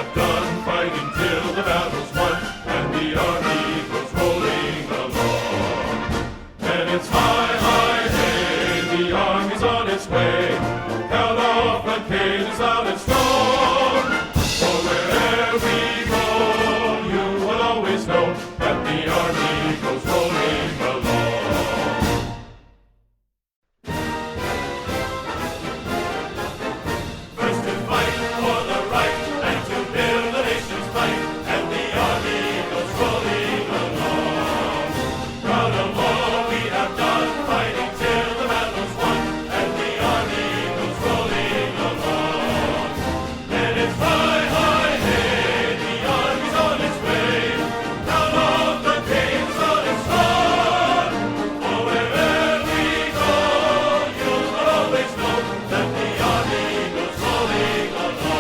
have done fighting till the battle's won, and the army goes rolling along. And it's high, high, hey, the army's on its way. Count off the cane is loud and strong. For wherever we go, you will always know that the army goes rolling along. First to fight for the right and to build the nation's might, and the army goes rolling along. Proud of all we have done, fighting till the battle's won, and the army goes rolling along. And it's high, high, hey, the army's on its way. Count off the canes on its run. For wherever we go, you will always know that the army goes rolling along.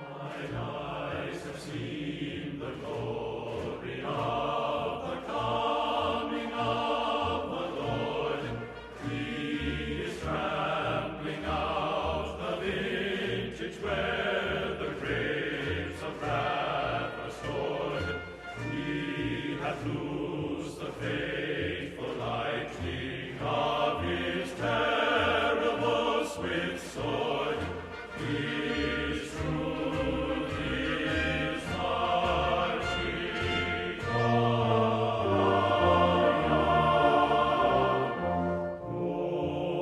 Mine eyes have seen the glory of the coming of the Lord. He is trampling out the vintage where the grapes of wrath are stored. He hath loosed the fateful lightning of his terrible swift sword. His truth is marching on.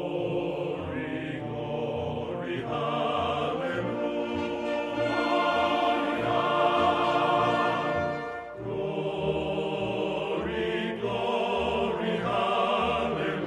Glory, glory, hallelujah. Glory, glory, hallelujah.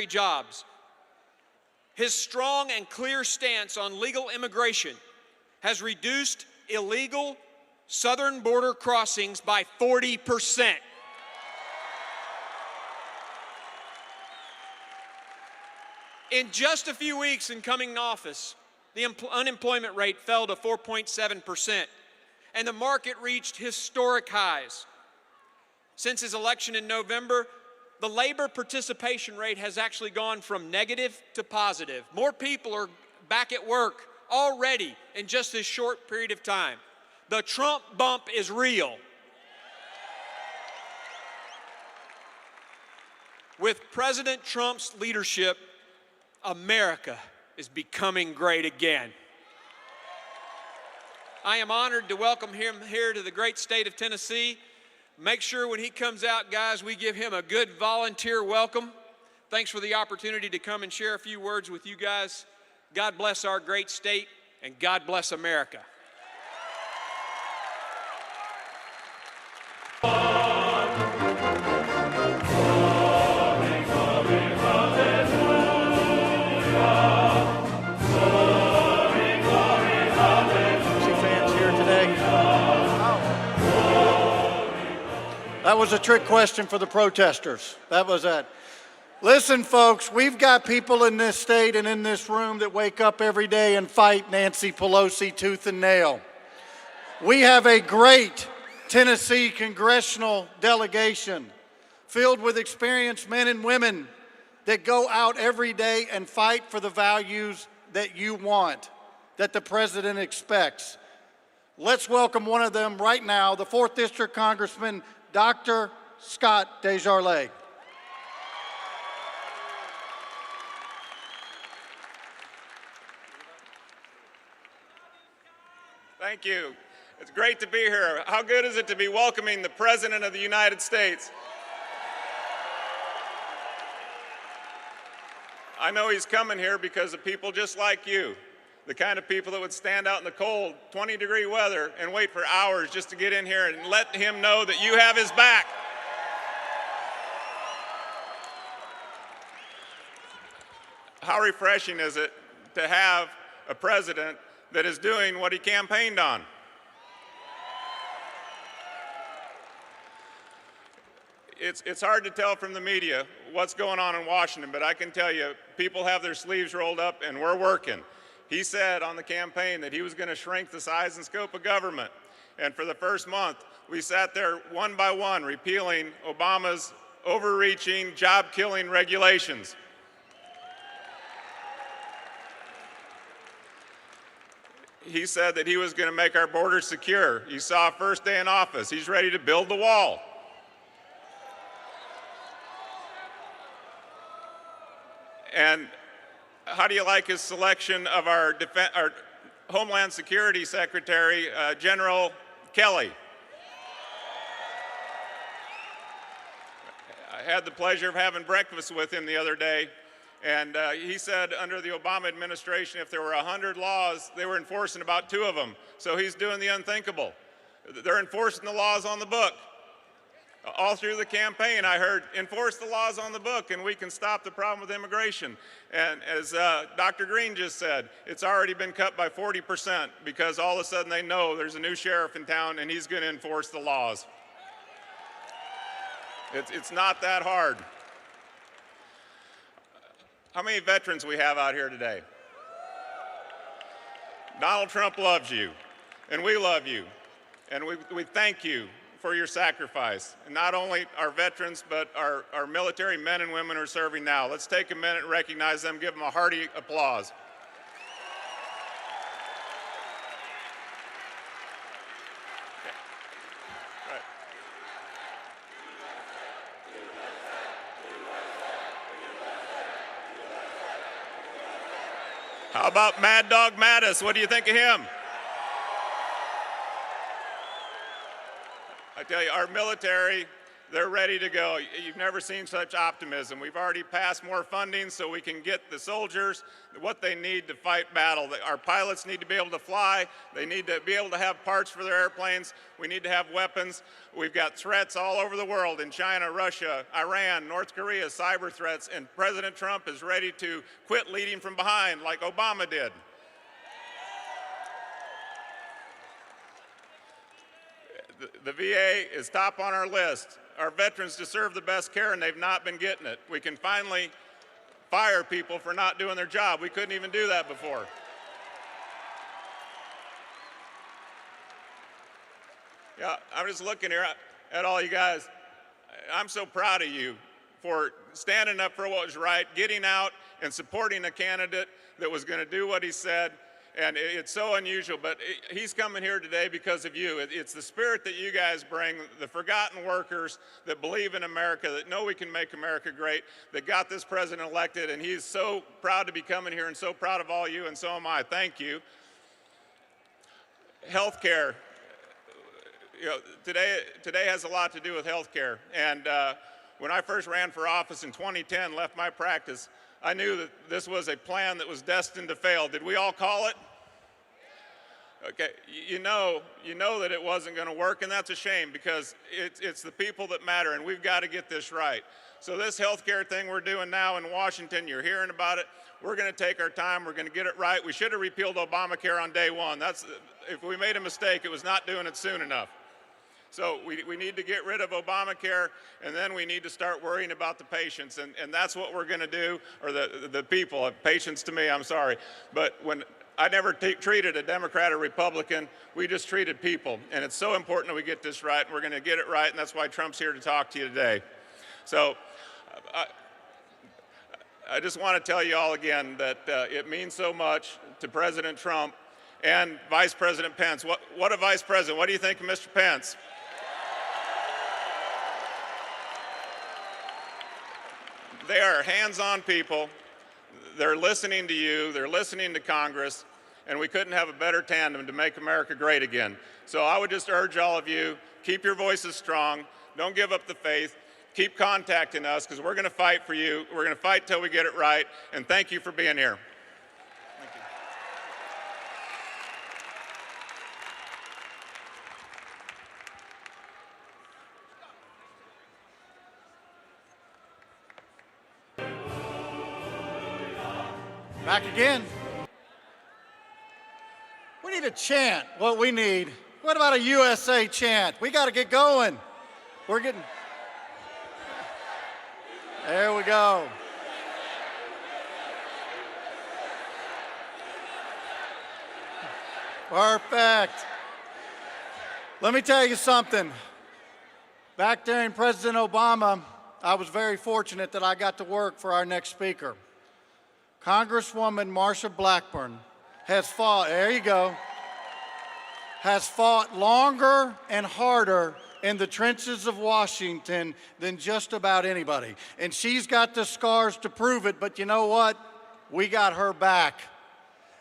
Jobs. His strong and clear stance on legal immigration has reduced illegal southern border crossings by 40%. In just a few weeks in coming to office, the unemployment rate fell to 4.7%, and the market reached historic highs. Since his election in November, the labor participation rate has actually gone from negative to positive. More people are back at work already in just this short period of time. The Trump bump is real. With President Trump's leadership, America is becoming great again. I am honored to welcome him here to the great state of Tennessee. Make sure when he comes out, guys, we give him a good volunteer welcome. Thanks for the opportunity to come and share a few words with you guys. God bless our great state, and God bless America. That was a trick question for the protesters. That was it. Listen, folks, we've got people in this state and in this room that wake up every day and fight Nancy Pelosi tooth and nail. We have a great Tennessee congressional delegation filled with experienced men and women that go out every day and fight for the values that you want, that the president expects. Let's welcome one of them right now, the 4th District Congressman, Dr. Scott Desjardins. Thank you. It's great to be here. How good is it to be welcoming the President of the United States? I know he's coming here because of people just like you, the kind of people that would stand out in the cold, 20-degree weather and wait for hours just to get in here and let him know that you have his back. How refreshing is it to have a president that is doing what he campaigned on? It's hard to tell from the media what's going on in Washington, but I can tell you people have their sleeves rolled up and we're working. He said on the campaign that he was going to shrink the size and scope of government. And for the first month, we sat there one by one repealing Obama's overreaching, job-killing regulations. He said that he was going to make our borders secure. You saw first day in office, he's ready to build the wall. And how do you like his selection of our Homeland Security Secretary, General Kelly? I had the pleasure of having breakfast with him the other day, and he said under the Obama administration, if there were 100 laws, they were enforcing about 2 of them. So he's doing the unthinkable. They're enforcing the laws on the book. All through the campaign, I heard, enforce the laws on the book and we can stop the problem with immigration. And as Dr. Green just said, it's already been cut by 40% because all of a sudden they know there's a new sheriff in town and he's going to enforce the laws. It's not that hard. How many veterans we have out here today? Donald Trump loves you, and we love you, and we thank you for your sacrifice. And not only our veterans, but our military men and women who are serving now. Let's take a minute and recognize them, give them a hearty applause. Right. How about Mad Dog Mattis? What do you think of him? I tell you, our military, they're ready to go. You've never seen such optimism. We've already passed more funding so we can get the soldiers what they need to fight battle. Our pilots need to be able to fly. They need to be able to have parts for their airplanes. We need to have weapons. We've got threats all over the world in China, Russia, Iran, North Korea, cyber threats, and President Trump is ready to quit leading from behind like Obama did. The VA is top on our list. Our veterans deserve the best care, and they've not been getting it. We can finally fire people for not doing their job. We couldn't even do that before. Yeah, I'm just looking here at all you guys. I'm so proud of you for standing up for what was right, getting out and supporting a candidate that was going to do what he said. And it's so unusual, but he's coming here today because of you. It's the spirit that you guys bring, the forgotten workers that believe in America, that know we can make America great, that got this president elected, and he's so proud to be coming here and so proud of all you, and so am I. Thank you. Healthcare. You know, today has a lot to do with healthcare. And when I first ran for office in 2010, left my practice, I knew that this was a plan that was destined to fail. Did we all call it? Okay, you know that it wasn't going to work, and that's a shame because it's the people that matter, and we've got to get this right. So this healthcare thing we're doing now in Washington, you're hearing about it. We're going to take our time. We're going to get it right. We should have repealed Obamacare on day one. If we made a mistake, it was not doing it soon enough. So we need to get rid of Obamacare, and then we need to start worrying about the patients, and that's what we're going to do, or the people. Patients to me, I'm sorry. But when I never treated a Democrat or Republican, we just treated people, and it's so important that we get this right, and we're going to get it right, and that's why Trump's here to talk to you today. So I just want to tell you all again that it means so much to President Trump and Vice President Pence. What a vice president. What do you think of Mr. Pence? They are hands-on people. They're listening to you. They're listening to Congress. And we couldn't have a better tandem to make America great again. So I would just urge all of you, keep your voices strong. Don't give up the faith. Keep contacting us because we're going to fight for you. We're going to fight till we get it right. And thank you for being here. Thank you. Back again. We need a chant. What we need. What about a USA chant? We got to get going. We're getting. There we go. Perfect. Let me tell you something. Back during President Obama, I was very fortunate that I got to work for our next speaker. Congresswoman Marsha Blackburn has fought, there you go, has fought longer and harder in the trenches of Washington than just about anybody. And she's got the scars to prove it, but you know what? We got her back.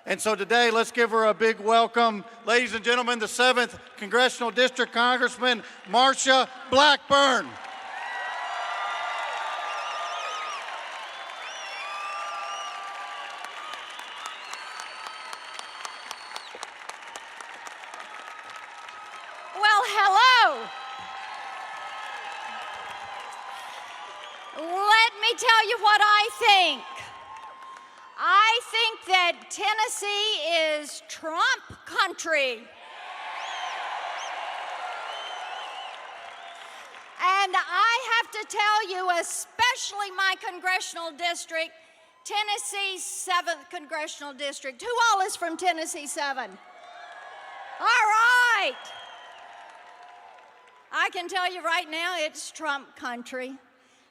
And so today, let's give her a big welcome. Ladies and gentlemen, the 7th Congressional District Congressman, Marsha Blackburn. Tell you what I think. I think that Tennessee is Trump country. And I have to tell you, especially my congressional district, Tennessee's 7th Congressional District. Who all is from Tennessee 7? All right. I can tell you right now, it's Trump country.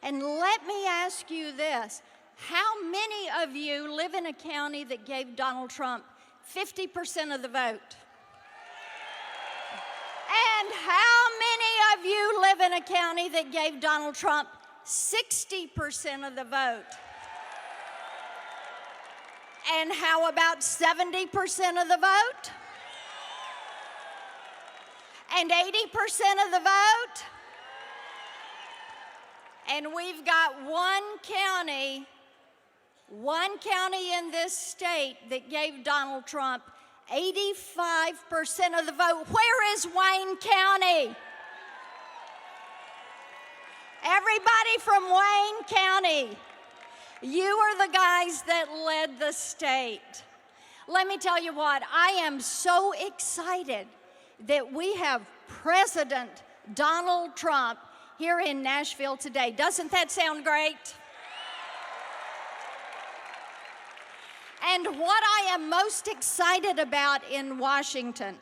And let me ask you this. How many of you live in a county that gave Donald Trump 50% of the vote? And how many of you live in a county that gave Donald Trump 60% of the vote? And how about 70% of the vote? and 80% of the vote. And we've got one county in this state that gave Donald Trump 85% of the vote. Where is Wayne County? Everybody from Wayne County, you are the guys that led the state. Let me tell you what, I am so excited that we have President Donald Trump here in Nashville today. Doesn't that sound great? And what I am most excited about in Washington,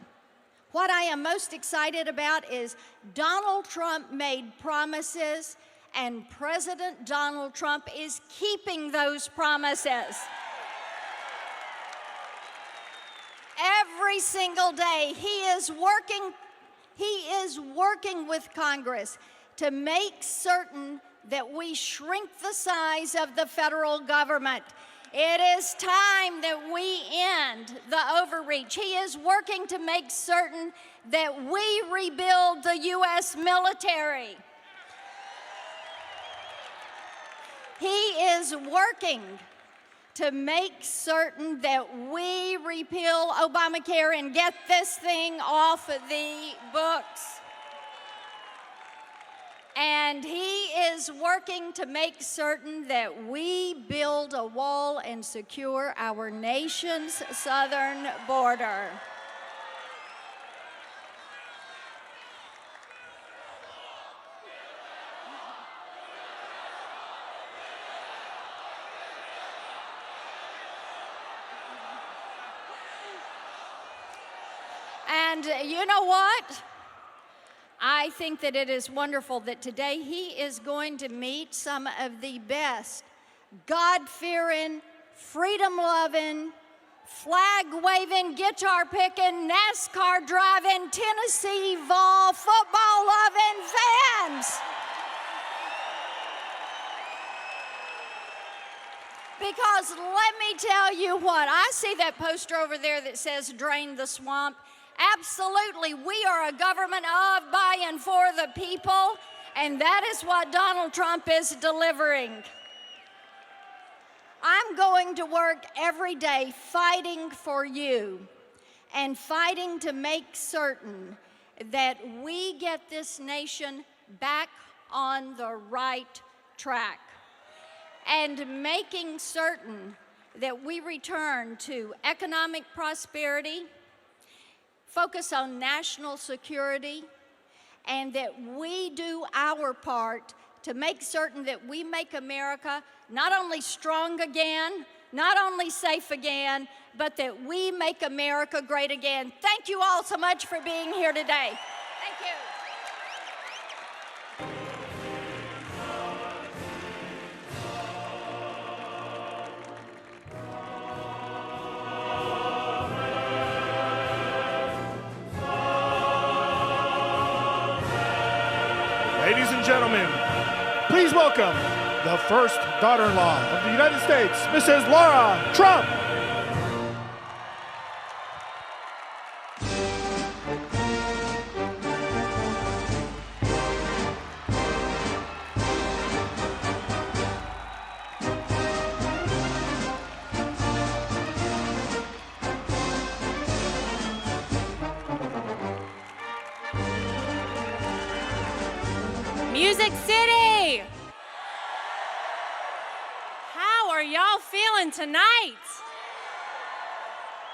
what I am most excited about is Donald Trump made promises, and President Donald Trump is keeping those promises. Every single day, he is working with Congress to make certain that we shrink the size of the federal government. It is time that we end the overreach. He is working to make certain that we rebuild the U.S. military. He is working to make certain that we repeal Obamacare and get this thing off the books. And he is working to make certain that we build a wall and secure our nation's southern border. And you know what? I think that it is wonderful that today he is going to meet some of the best God-fearing, freedom-loving, flag-waving, guitar-picking, NASCAR-driving, Tennessee Vol football-loving fans. Because let me tell you what, I see that poster over there that says "Drain the Swamp." Absolutely, we are a government of, by, and for the people, and that is what Donald Trump is delivering. I'm going to work every day fighting for you and fighting to make certain that we get this nation back on the right track and making certain that we return to economic prosperity, focus on national security, and that we do our part to make certain that we make America not only strong again, not only safe again, but that we make America great again. Thank you all so much for being here today. Thank you. Ladies and gentlemen, please welcome the first daughter-in-law of the United States, Mrs. Laura Trump. Music City! How are y'all feeling tonight?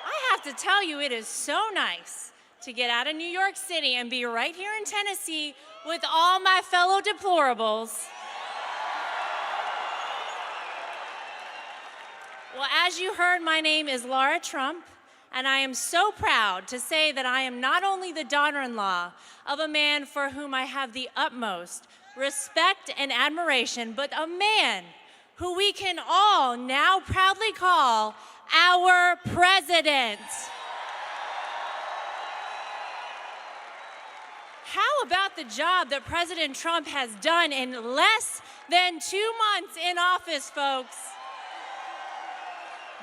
I have to tell you, it is so nice to get out of New York City and be right here in Tennessee with all my fellow deplorables. Well, as you heard, my name is Laura Trump, and I am so proud to say that I am not only the daughter-in-law of a man for whom I have the utmost respect and admiration, but a man who we can all now proudly call our president. How about the job that President Trump has done in less than 2 months in office, folks?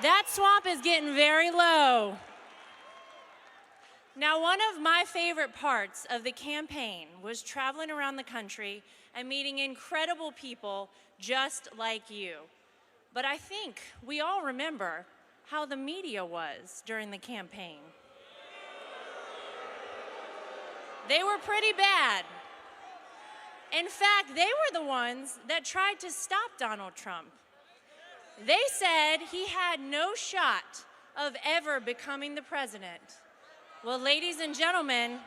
That swamp is getting very low. Now, one of my favorite parts of the campaign was traveling around the country and meeting incredible people just like you. But I think we all remember how the media was during the campaign. They were pretty bad. In fact, they were the ones that tried to stop Donald Trump. They said he had no shot of ever becoming the president. Well, ladies and gentlemen,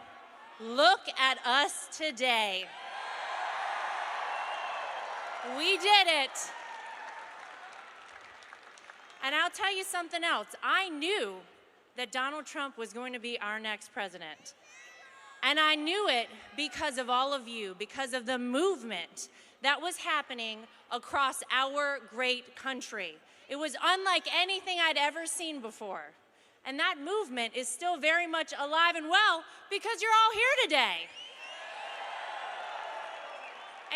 look at us today. We did it. And I'll tell you something else. I knew that Donald Trump was going to be our next president. And I knew it because of all of you, because of the movement that was happening across our great country. It was unlike anything I'd ever seen before. And that movement is still very much alive and well because you're all here today.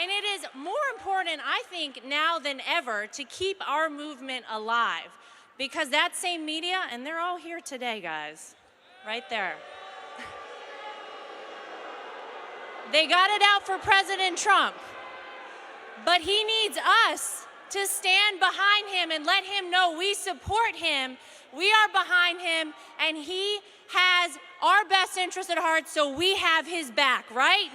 And it is more important, I think, now than ever to keep our movement alive because that same media, and they're all here today, guys, right there. They got it out for President Trump, but he needs us to stand behind him and let him know we support him, we are behind him, and he has our best interest at heart, so we have his back, right?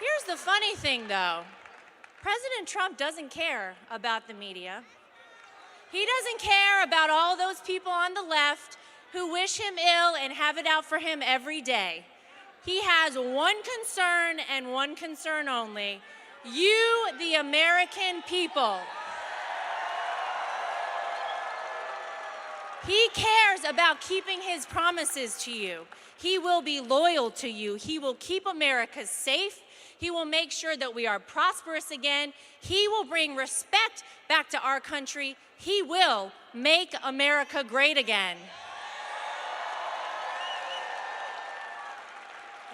Here's the funny thing, though. President Trump doesn't care about the media. He doesn't care about all those people on the left who wish him ill and have it out for him every day. He has one concern and one concern only: you, the American people. He cares about keeping his promises to you. He will be loyal to you. He will keep America safe. He will make sure that we are prosperous again. He will bring respect back to our country. He will make America great again.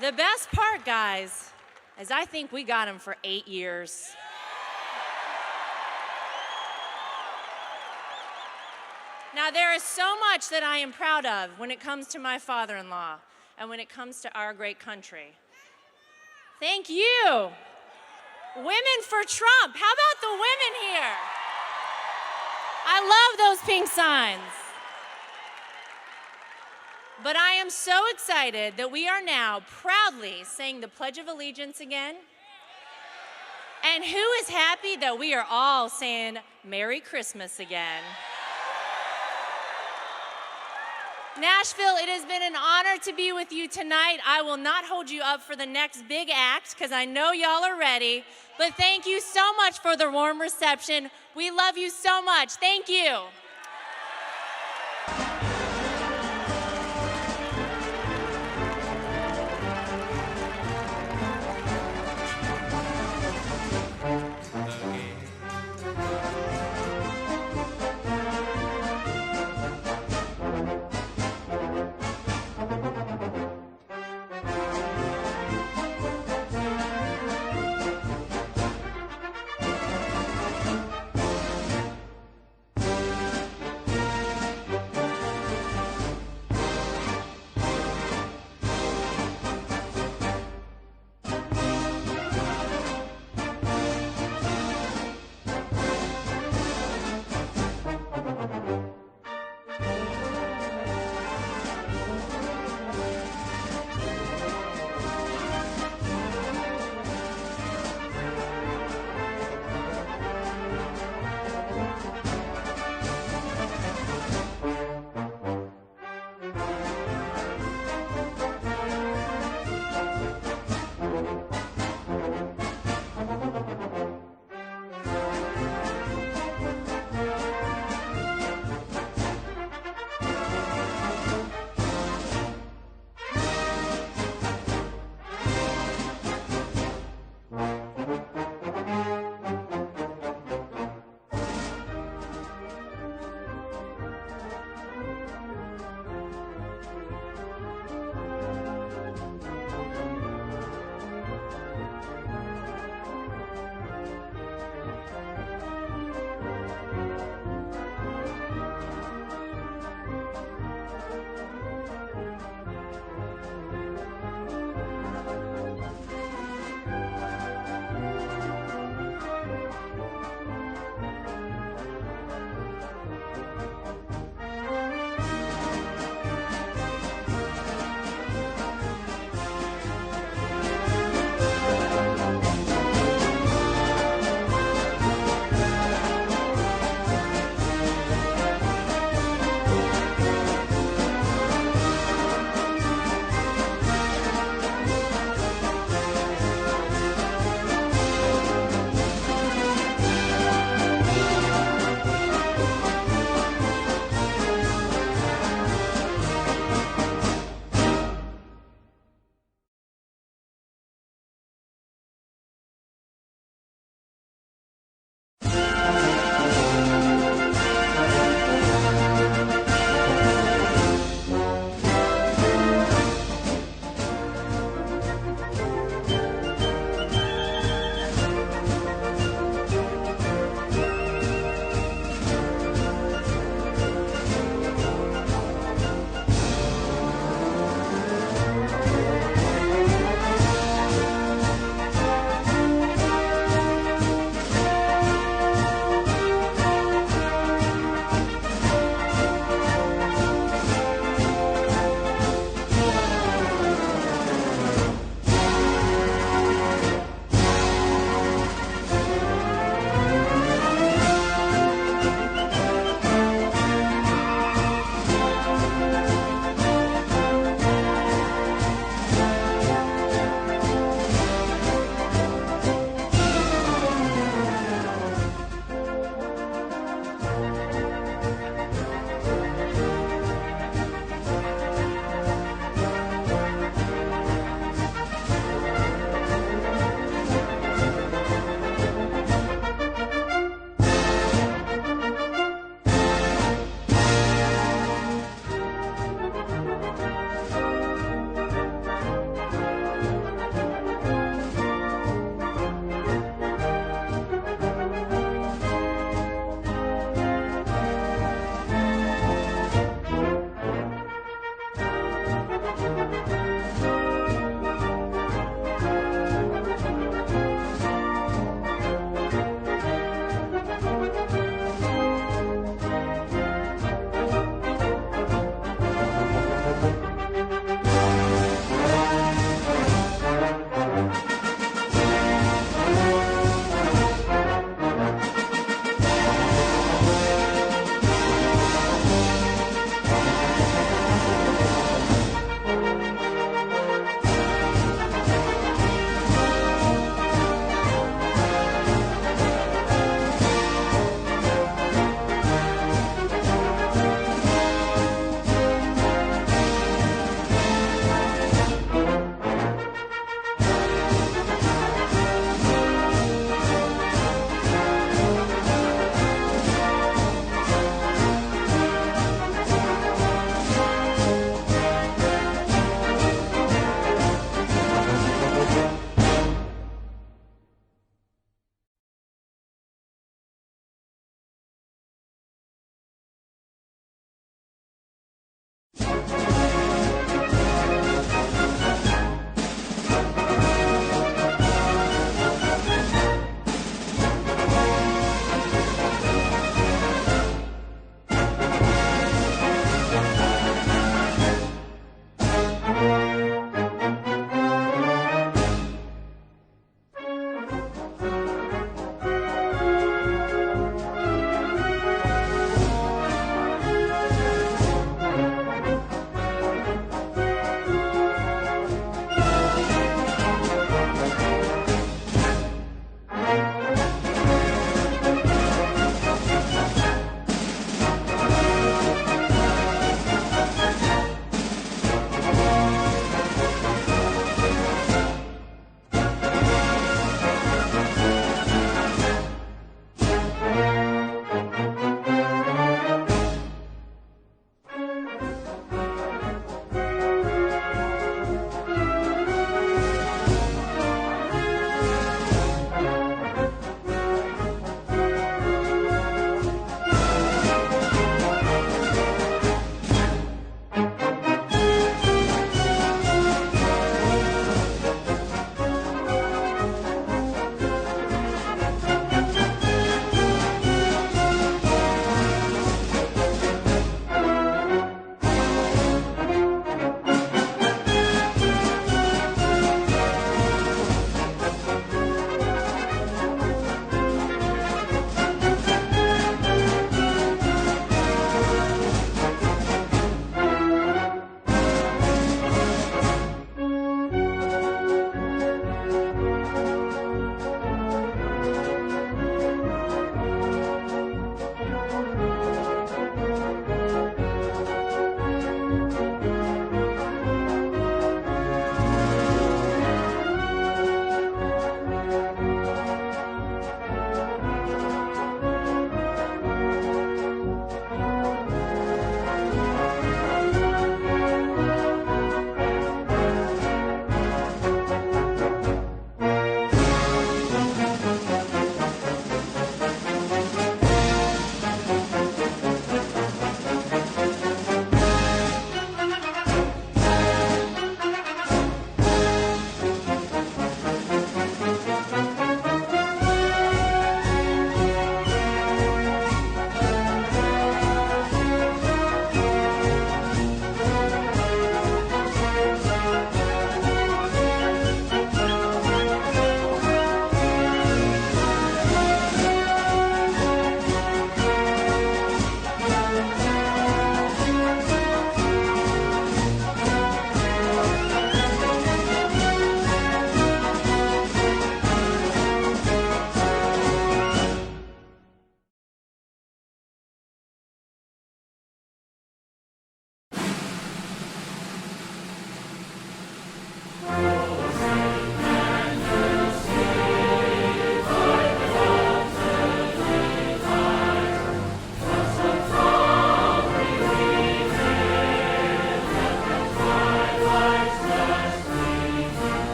The best part, guys, is I think we got him for 8 years. Now, there is so much that I am proud of when it comes to my father-in-law and when it comes to our great country. Thank you. Women for Trump. How about the women here? I love those pink signs. But I am so excited that we are now proudly saying the Pledge of Allegiance again. And who is happy that we are all saying Merry Christmas again? Nashville, it has been an honor to be with you tonight. I will not hold you up for the next big act because I know y'all are ready. But thank you so much for the warm reception. We love you so much. Thank you.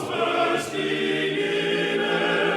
Bursting in air.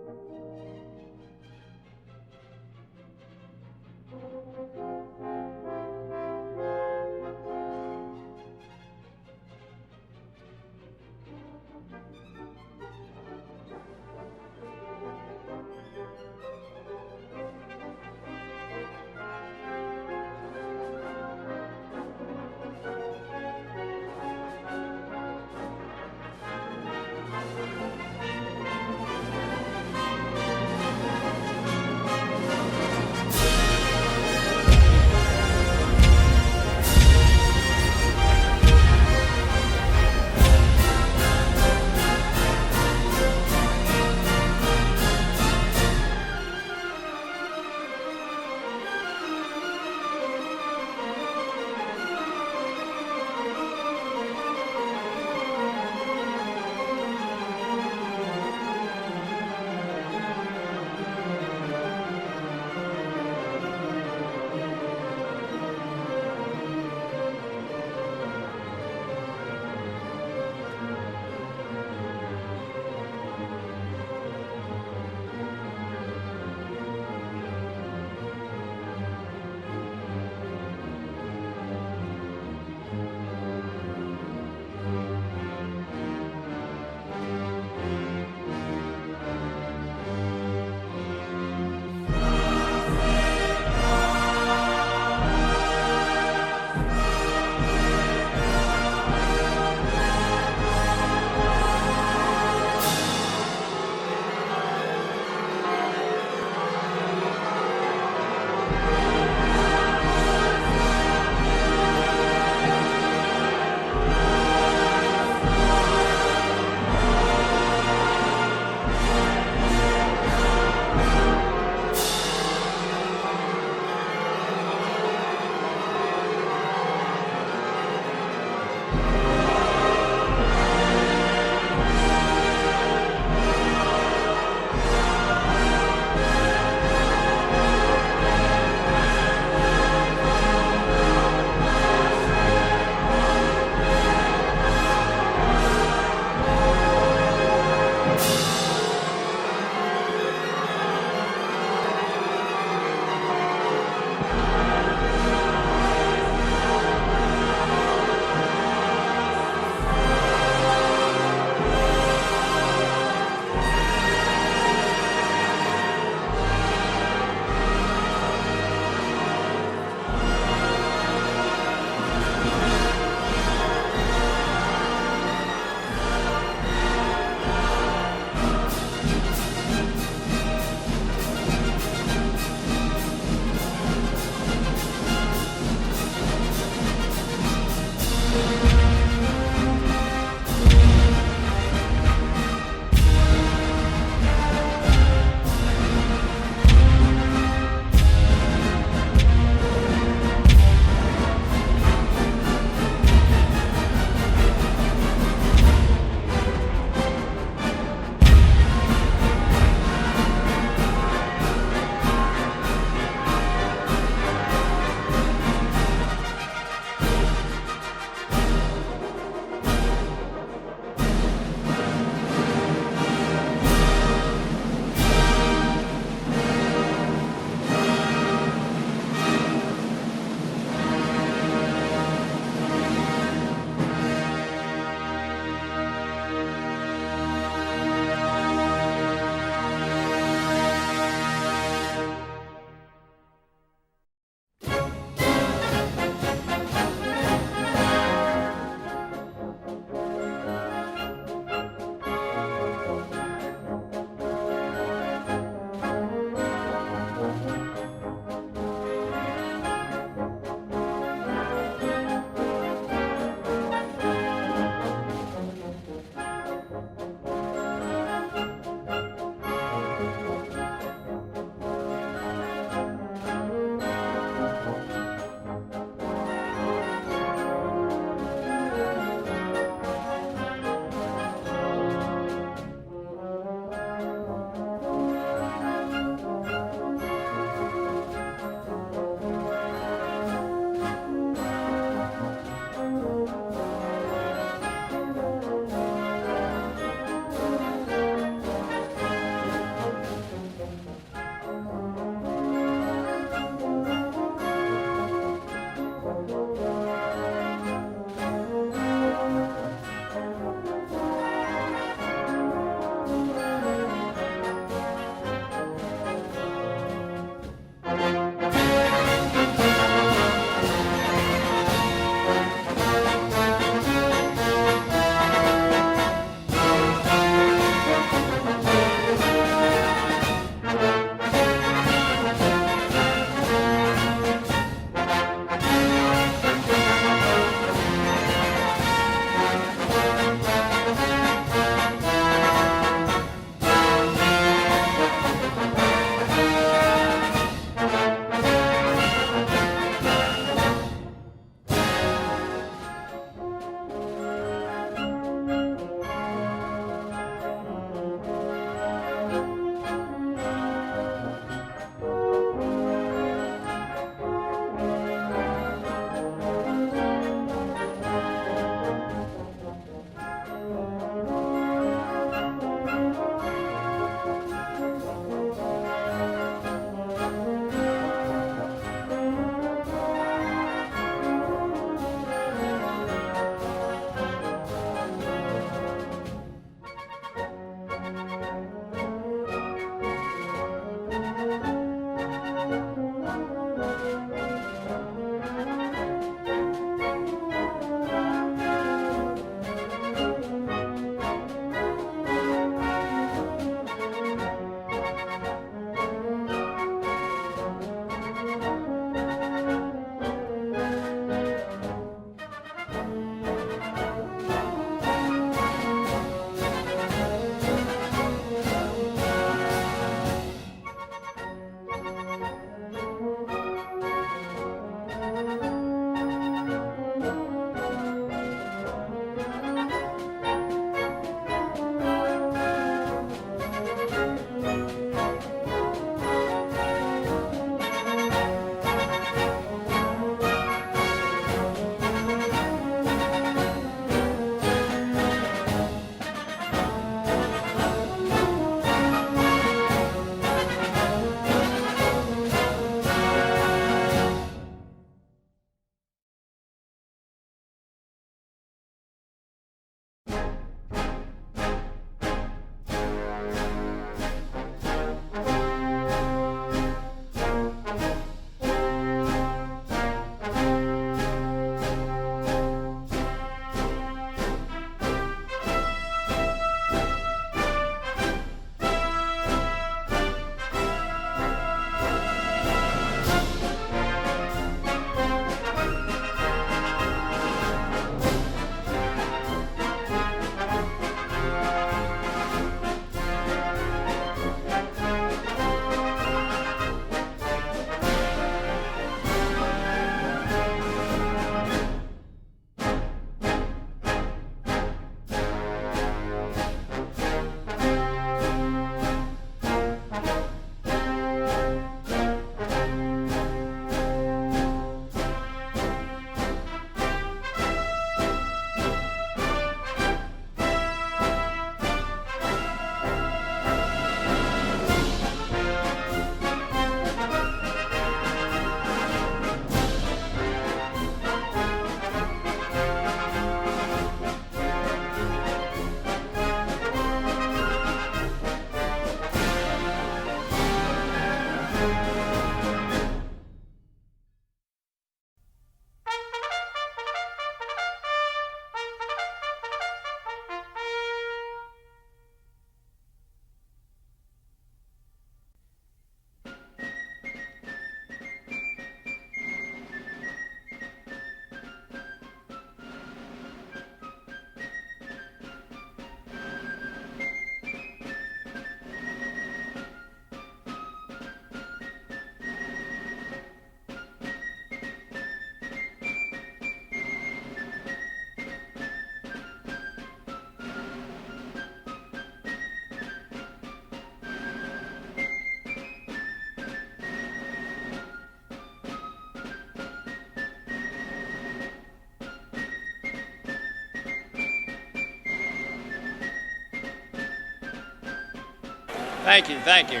Thank you, thank you.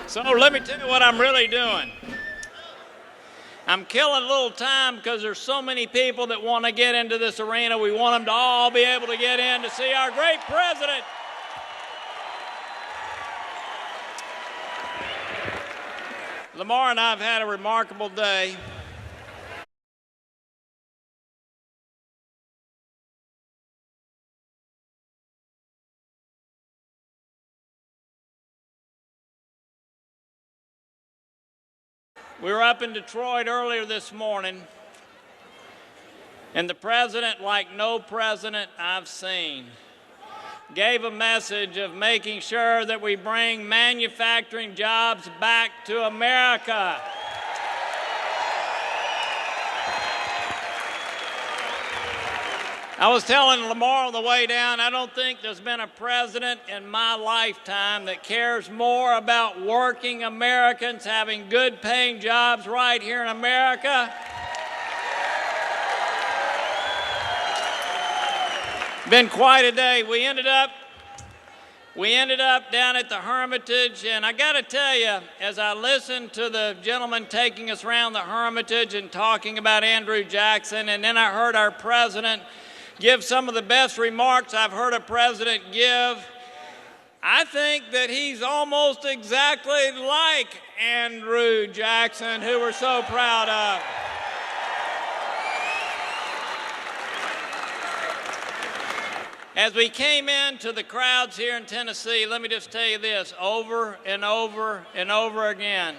So let me tell you what I'm really doing. I'm killing a little time because there's so many people that want to get into this arena. We want them to all be able to get in to see our great president. Lamar and I have had a remarkable day. We were up in Detroit earlier this morning, and the president, like no president I've seen, gave a message of making sure that we bring manufacturing jobs back to America. I was telling Lamar on the way down, I don't think there's been a president in my lifetime that cares more about working Americans having good paying jobs right here in America. Been quite a day. We ended up down at the Hermitage, and I got to tell you, as I listened to the gentleman taking us around the Hermitage and talking about Andrew Jackson, and then I heard our president give some of the best remarks I've heard a president give. I think that he's almost exactly like Andrew Jackson, who we're so proud of. As we came into the crowds here in Tennessee, let me just tell you this, over and over and over again,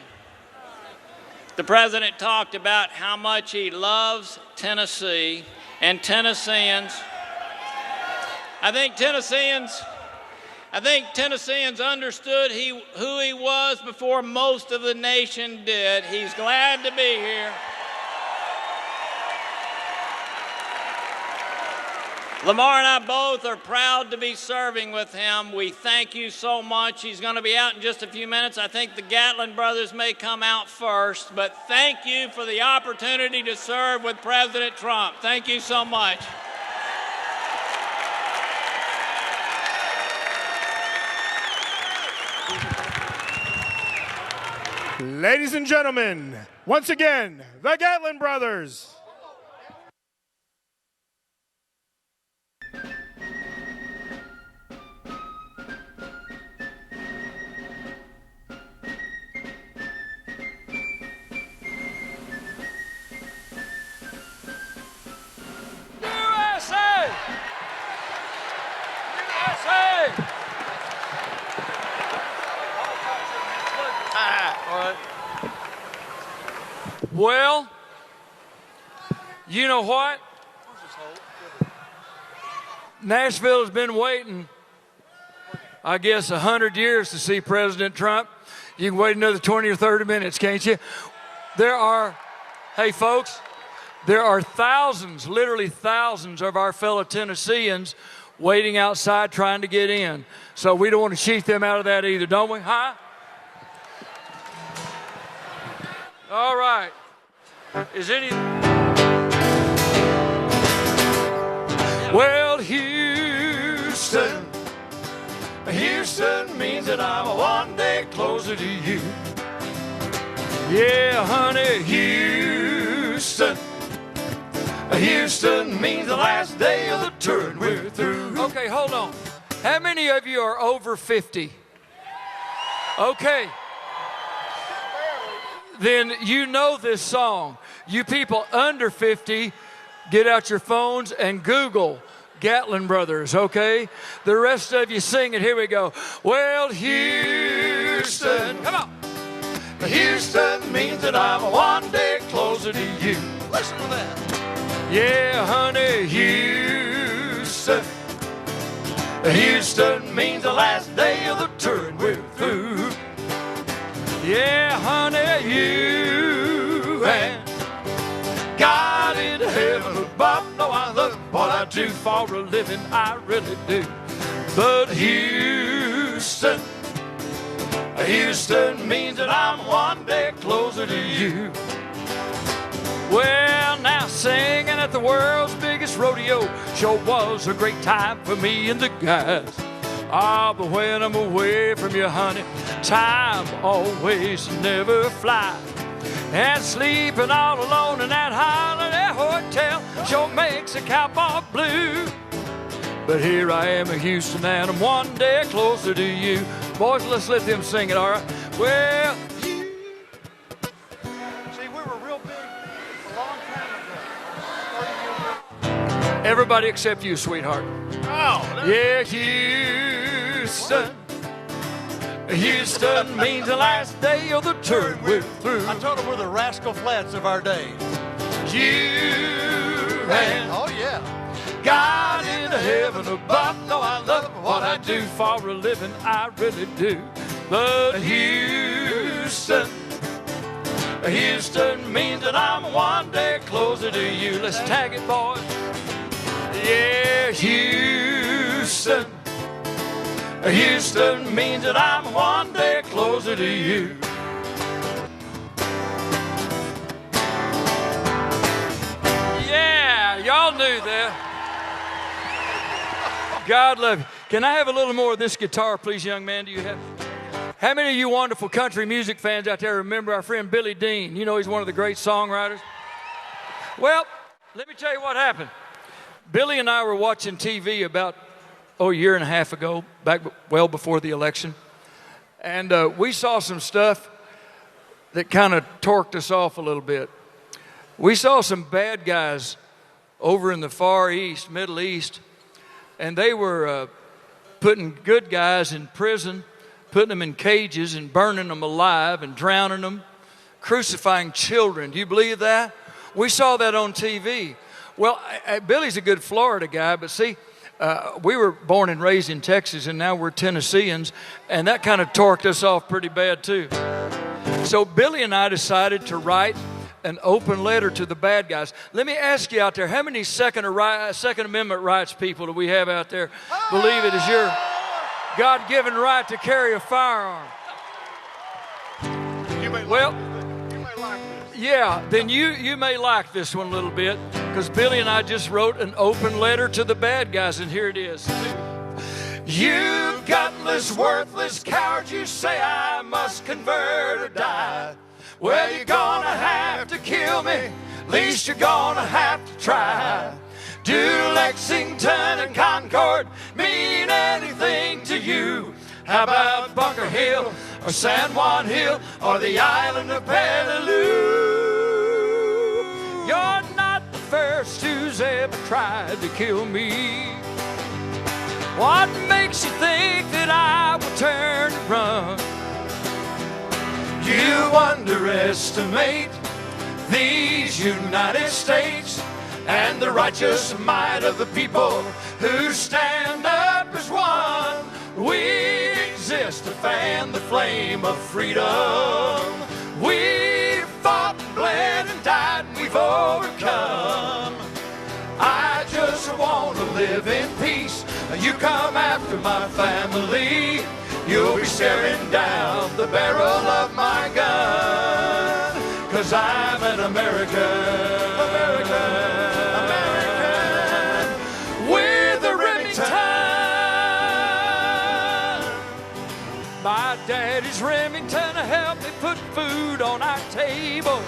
the president talked about how much he loves Tennessee and Tennesseans. I think Tennesseans understood who he was before most of the nation did. He's glad to be here. Lamar and I both are proud to be serving with him. We thank you so much. He's going to be out in just a few minutes. I think the Gatlin brothers may come out first, but thank you for the opportunity to serve with President Trump. Thank you so much. Ladies and gentlemen, once again, the Gatlin brothers. Well, you know what? Nashville has been waiting, I guess, 100 years to see President Trump. You can wait another 20 or 30 minutes, can't you? Hey folks, there are thousands, literally thousands of our fellow Tennesseans waiting outside trying to get in. So we don't want to cheat them out of that either, don't we? Huh? All right. Well, Houston means that I'm one day closer to you. Yeah, honey, Houston means the last day of the tour and we're through. Okay, hold on. How many of you are over 50? Okay. Then you know this song. You people under 50, get out your phones and Google Gatlin Brothers, okay? The rest of you sing it. Here we go. Well, Houston, come on. Houston means that I'm one day closer to you. Listen to that. Yeah, honey, Houston. Houston means the last day of the tour and we're through. Yeah, honey, you and God in heaven above. No, I love what I do for a living, I really do. But Houston, Houston means that I'm one day closer to you. Well, now singing at the world's biggest rodeo sure was a great time for me and the guys. Ah, but when I'm away from you, honey, time always never flies. And sleeping all alone in that holiday hotel sure makes a cowboy blue. But here I am in Houston and I'm one day closer to you. Boys, let's let them sing it, all right? Well, see, we were real big a long time ago. Everybody except you, sweetheart. Oh, yeah, Houston. Houston means the last day of the tour we're through. I told them we're the Rascal Flats of our day. You and Oh, yeah. God in heaven above. No, I love what I do for a living, I really do. But Houston, Houston means that I'm one day closer to you. Let's tag it, boys. Yeah, Houston. Houston means that I'm one day closer to you. Yeah, y'all knew that. God love you. Can I have a little more of this guitar, please, young man? Do you have? How many of you wonderful country music fans out there remember our friend Billy Dean? You know he's one of the great songwriters. Well, let me tell you what happened. Billy and I were watching TV about a year and a half ago, back well before the election. And we saw some stuff that kind of torqued us off a little bit. We saw some bad guys over in the Far East, Middle East, and they were putting good guys in prison, putting them in cages and burning them alive and drowning them, crucifying children. Do you believe that? We saw that on TV. Well, Billy's a good Florida guy, but see, we were born and raised in Texas, and now we're Tennesseans, and that kind of torqued us off pretty bad too. So Billy and I decided to write an open letter to the bad guys. Let me ask you out there, how many Second Amendment rights people do we have out there believe it is your God-given right to carry a firearm? Well, yeah, then you may like this one a little bit, because Billy and I just wrote an open letter to the bad guys, and here it is. You gutless, worthless cowards, you say I must convert or die. Well, you're gonna have to kill me, at least you're gonna have to try. Do Lexington and Concord mean anything to you? How about Bunker Hill or San Juan Hill or the island of Peleliu? You're not the first who's ever tried to kill me. What makes you think that I will turn and run? You underestimate these United States and the righteous might of the people who stand up as one. We exist to fan the flame of freedom. We fought and bled and died and we've overcome. I just want to live in peace. You come after my family, you'll be staring down the barrel of my gun. 'Cause I'm an American with a Remington. My daddy's Remington helped me put food on our table.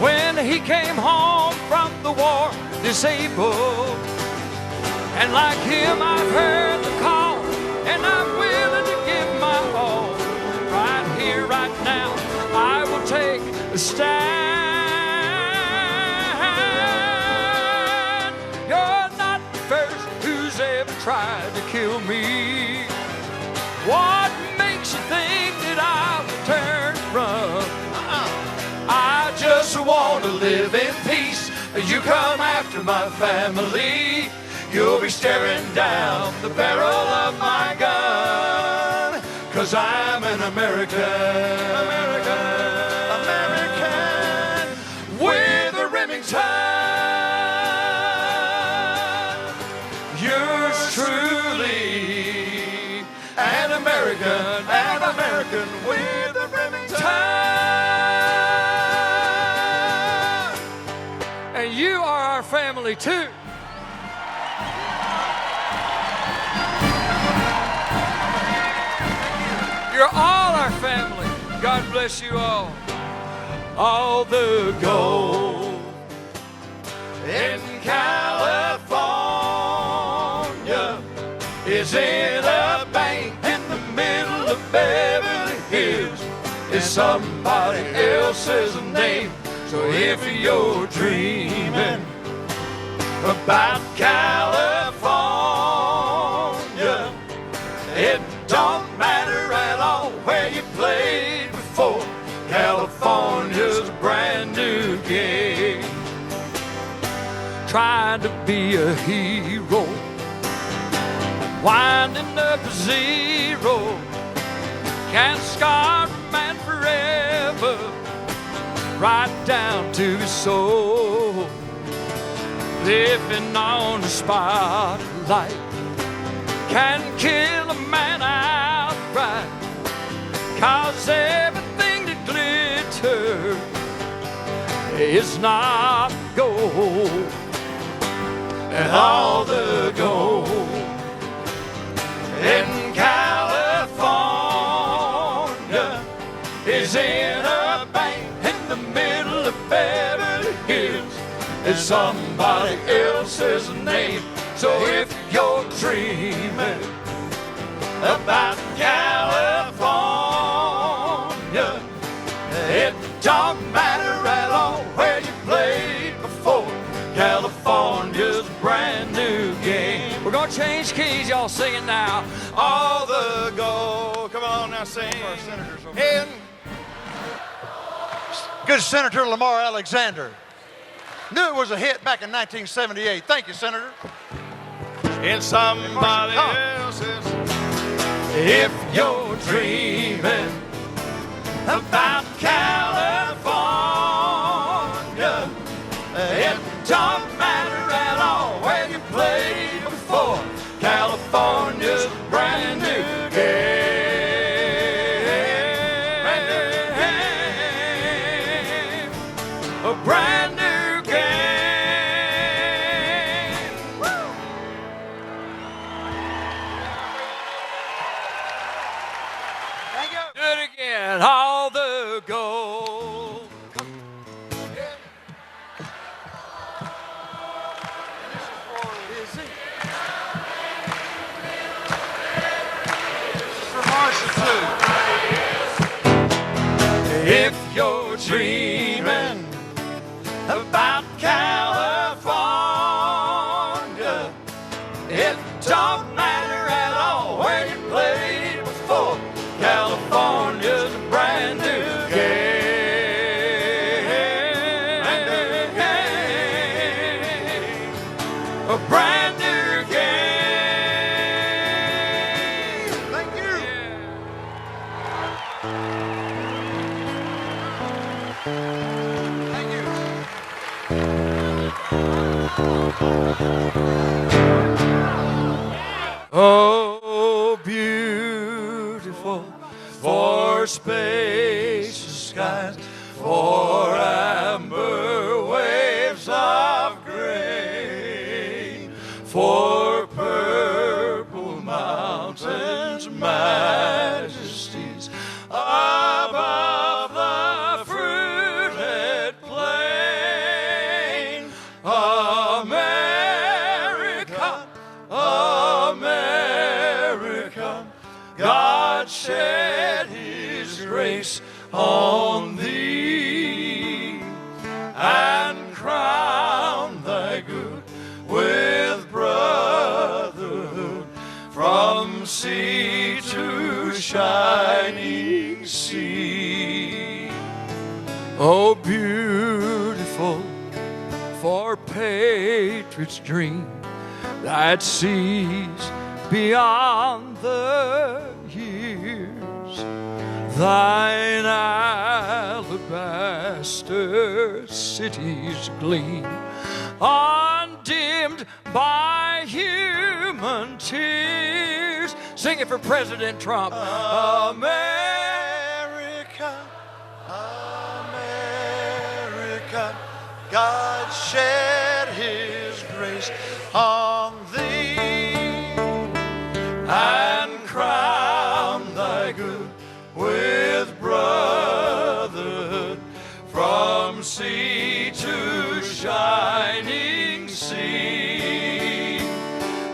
When he came home from the war, disabled. And like him, I've heard the call, and I'm willing to give my all. right now I will take a stand. You're not the first who's ever tried to kill me. What makes you think that I will turn from? I just want to live in peace. You come after my family, you'll be staring down the barrel of my gun. 'Cause I'm an American, American with a Remington. Yours truly, an American with a Remington. And you are our family too. You're all our family. God bless you all. All the gold in California is in a bank in the middle of Beverly Hills. It's somebody else's name. So if you're dreaming about California, it don't matter at all where you played before. California's a brand new game. Trying to be a hero, winding up a zero, can't scar a man forever, right down to his soul. Living on the spotlight can kill a man outright, 'cause everything that glitters is not gold. And all the gold in California is in a bank in the middle of Beverly Hills. It's somebody else's name. So if you're dreaming about California, it don't matter at all where you played before. California's a brand new game. We're gonna change keys, y'all sing it now. All the gold. Come on now, sing. Our senators over there. Good Senator Lamar Alexander. Knew it was a hit back in 1978. Thank you, Senator. In somebody else's. If you're dreaming about California, it don't matter at all where you played before. California's a brand new game. Brand new game. A brand new game. Woo! Thank you. Do it again. All the gold. If you're dreaming about California, it don't matter at all where you played before. California's a brand new game. Brand new game. A brand new game. Thank you. Thank you. Oh, beautiful for spacious skies, for amber waves of grain, for purple mountains, majesties above the fruited plain. America, America, God shed his grace on thee, and crown thy good with brotherhood from sea to shining sea. Oh, beautiful for patriots' dream that sees beyond the years. Thine alabaster cities gleam, undimmed by human tears. Sing it for President Trump. America, America, God shed his grace on thee, And crown thy good with brotherhood from sea to shining sea.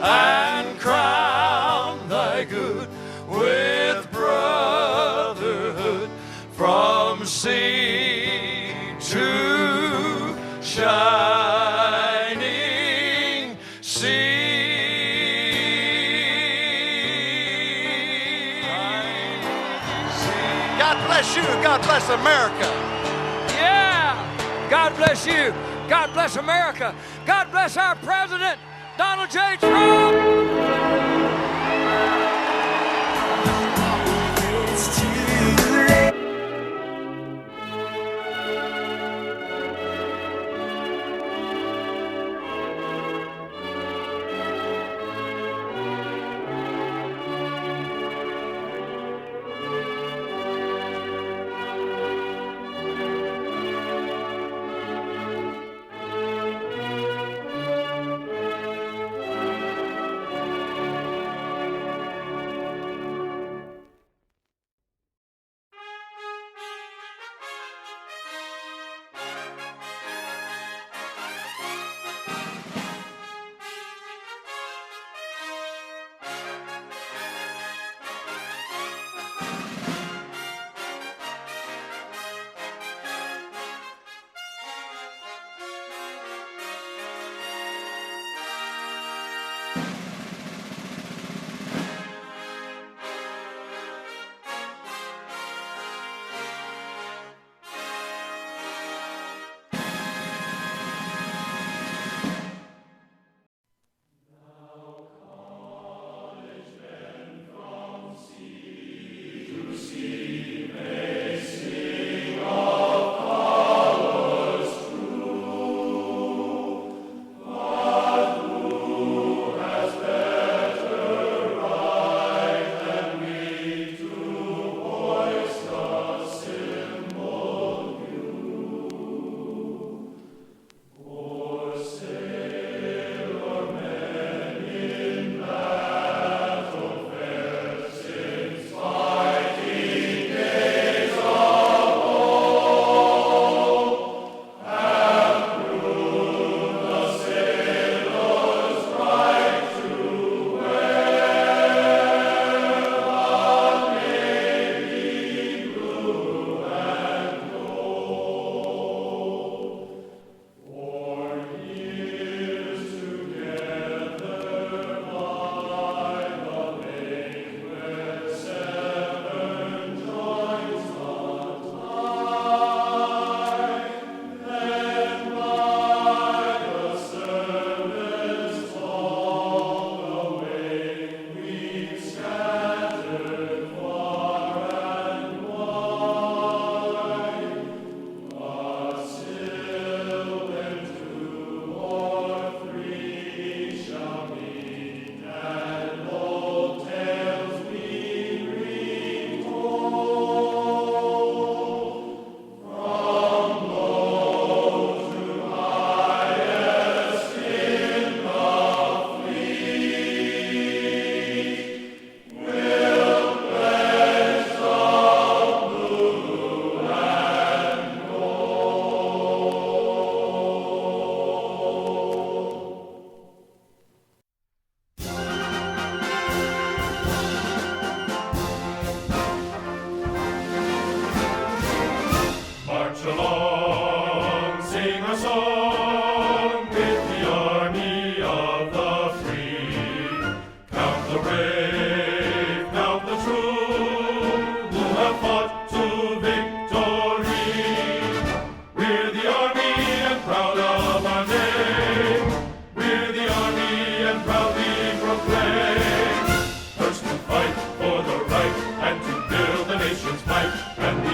And crown thy good with brotherhood from sea to shining sea. God bless you. God bless America. Yeah. God bless you. God bless America. God bless our president, Donald J. Trump.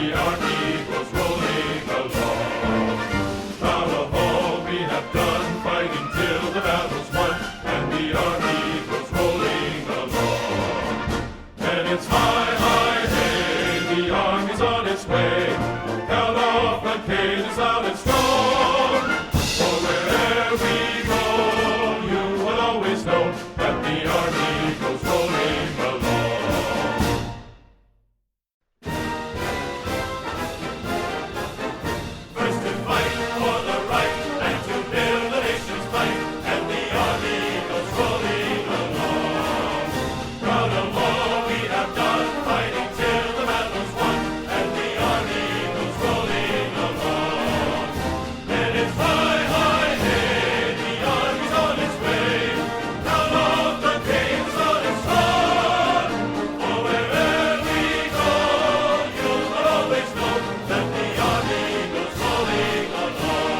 the army goes rolling along. Proud of all we have done, fighting till the battle's won, and the army goes rolling along. And it's high, high, hey, the army's on its way. Count off the cages loud and strong. For wherever we go, you will always know that the army goes rolling along. First to fight for the right and to build the nation's might, and the army goes rolling along. Proud of all we have done, fighting till the battle's won, and the army goes rolling along. And it's high, high, hey, the army's on its way. Count off the days on its run. For wherever we go, you will always know that the army goes rolling along.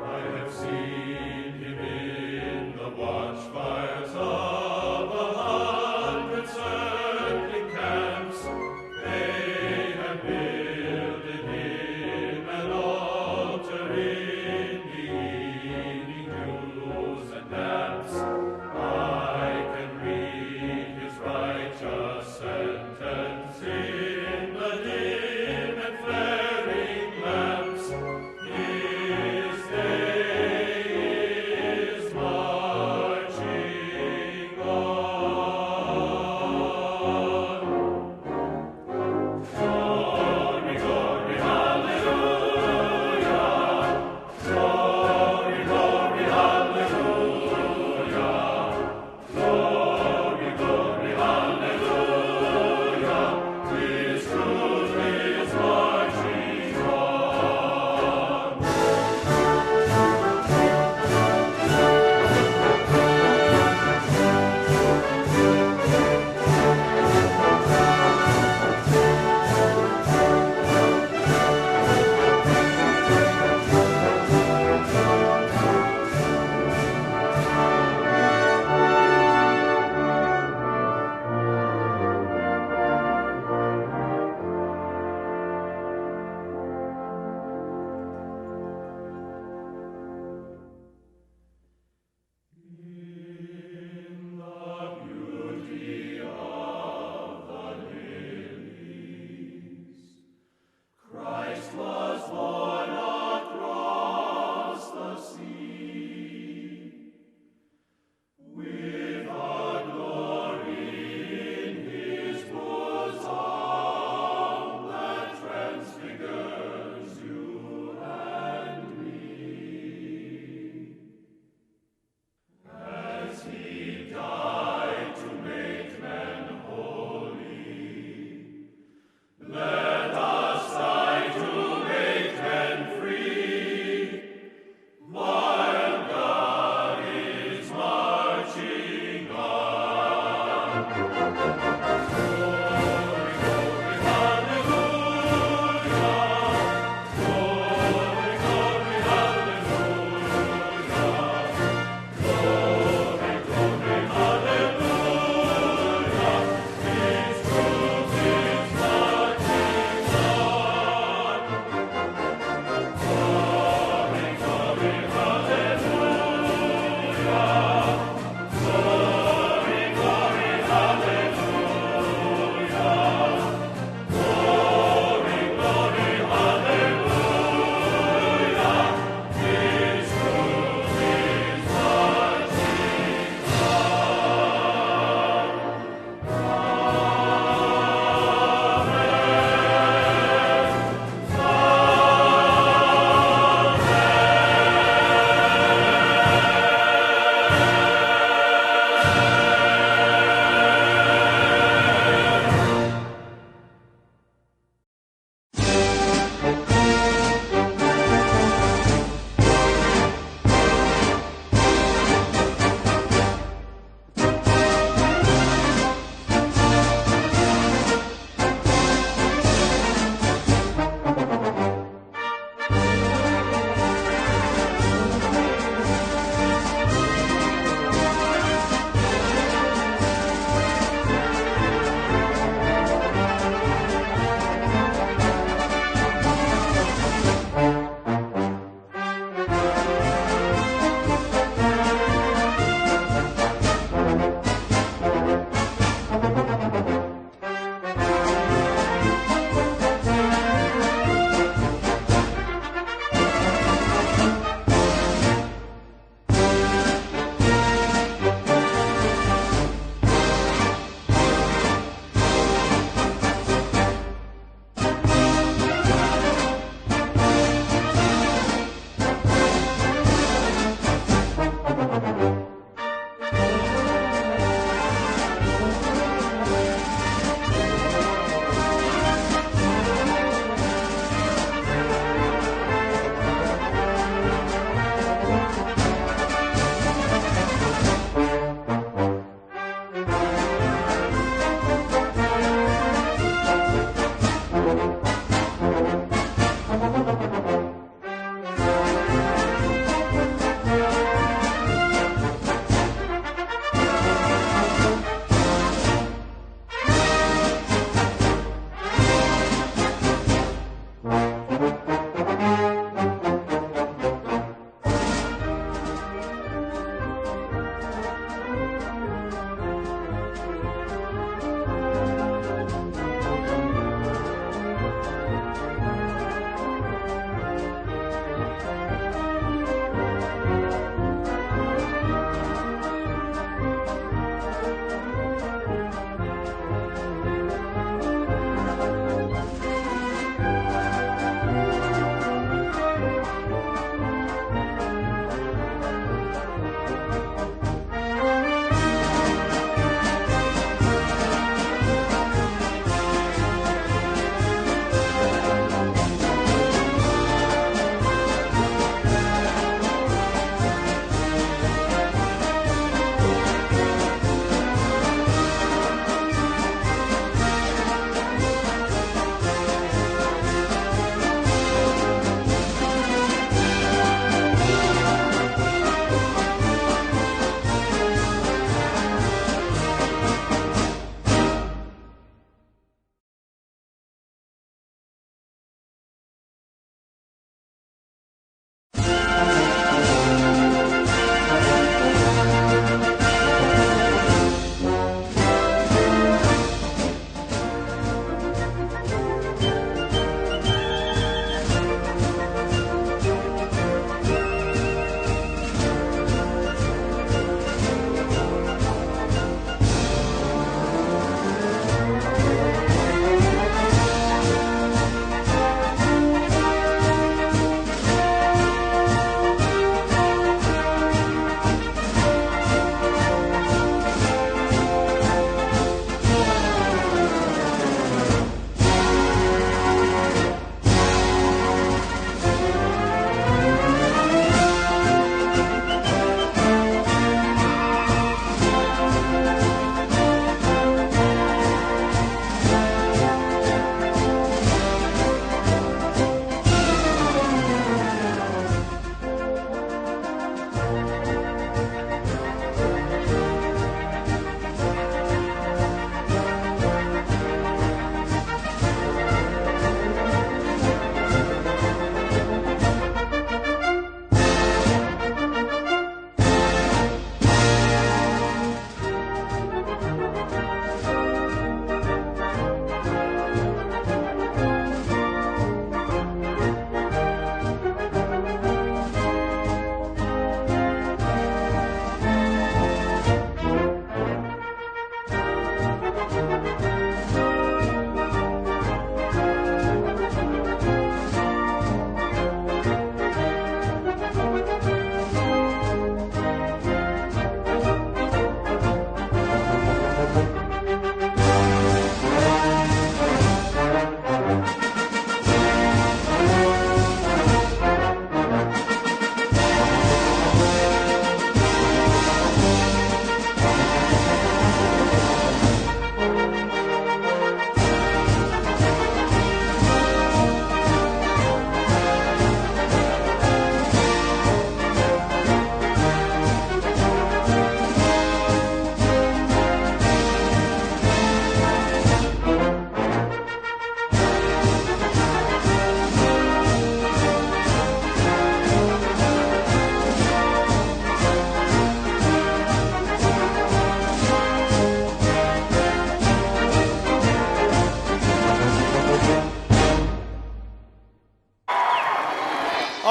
I have seen him in the watchfires of 100 circling camps. They have builded him an altar in the evening dews and damps. I can read his righteous sentence in the dim and flaring lamps. His day is marching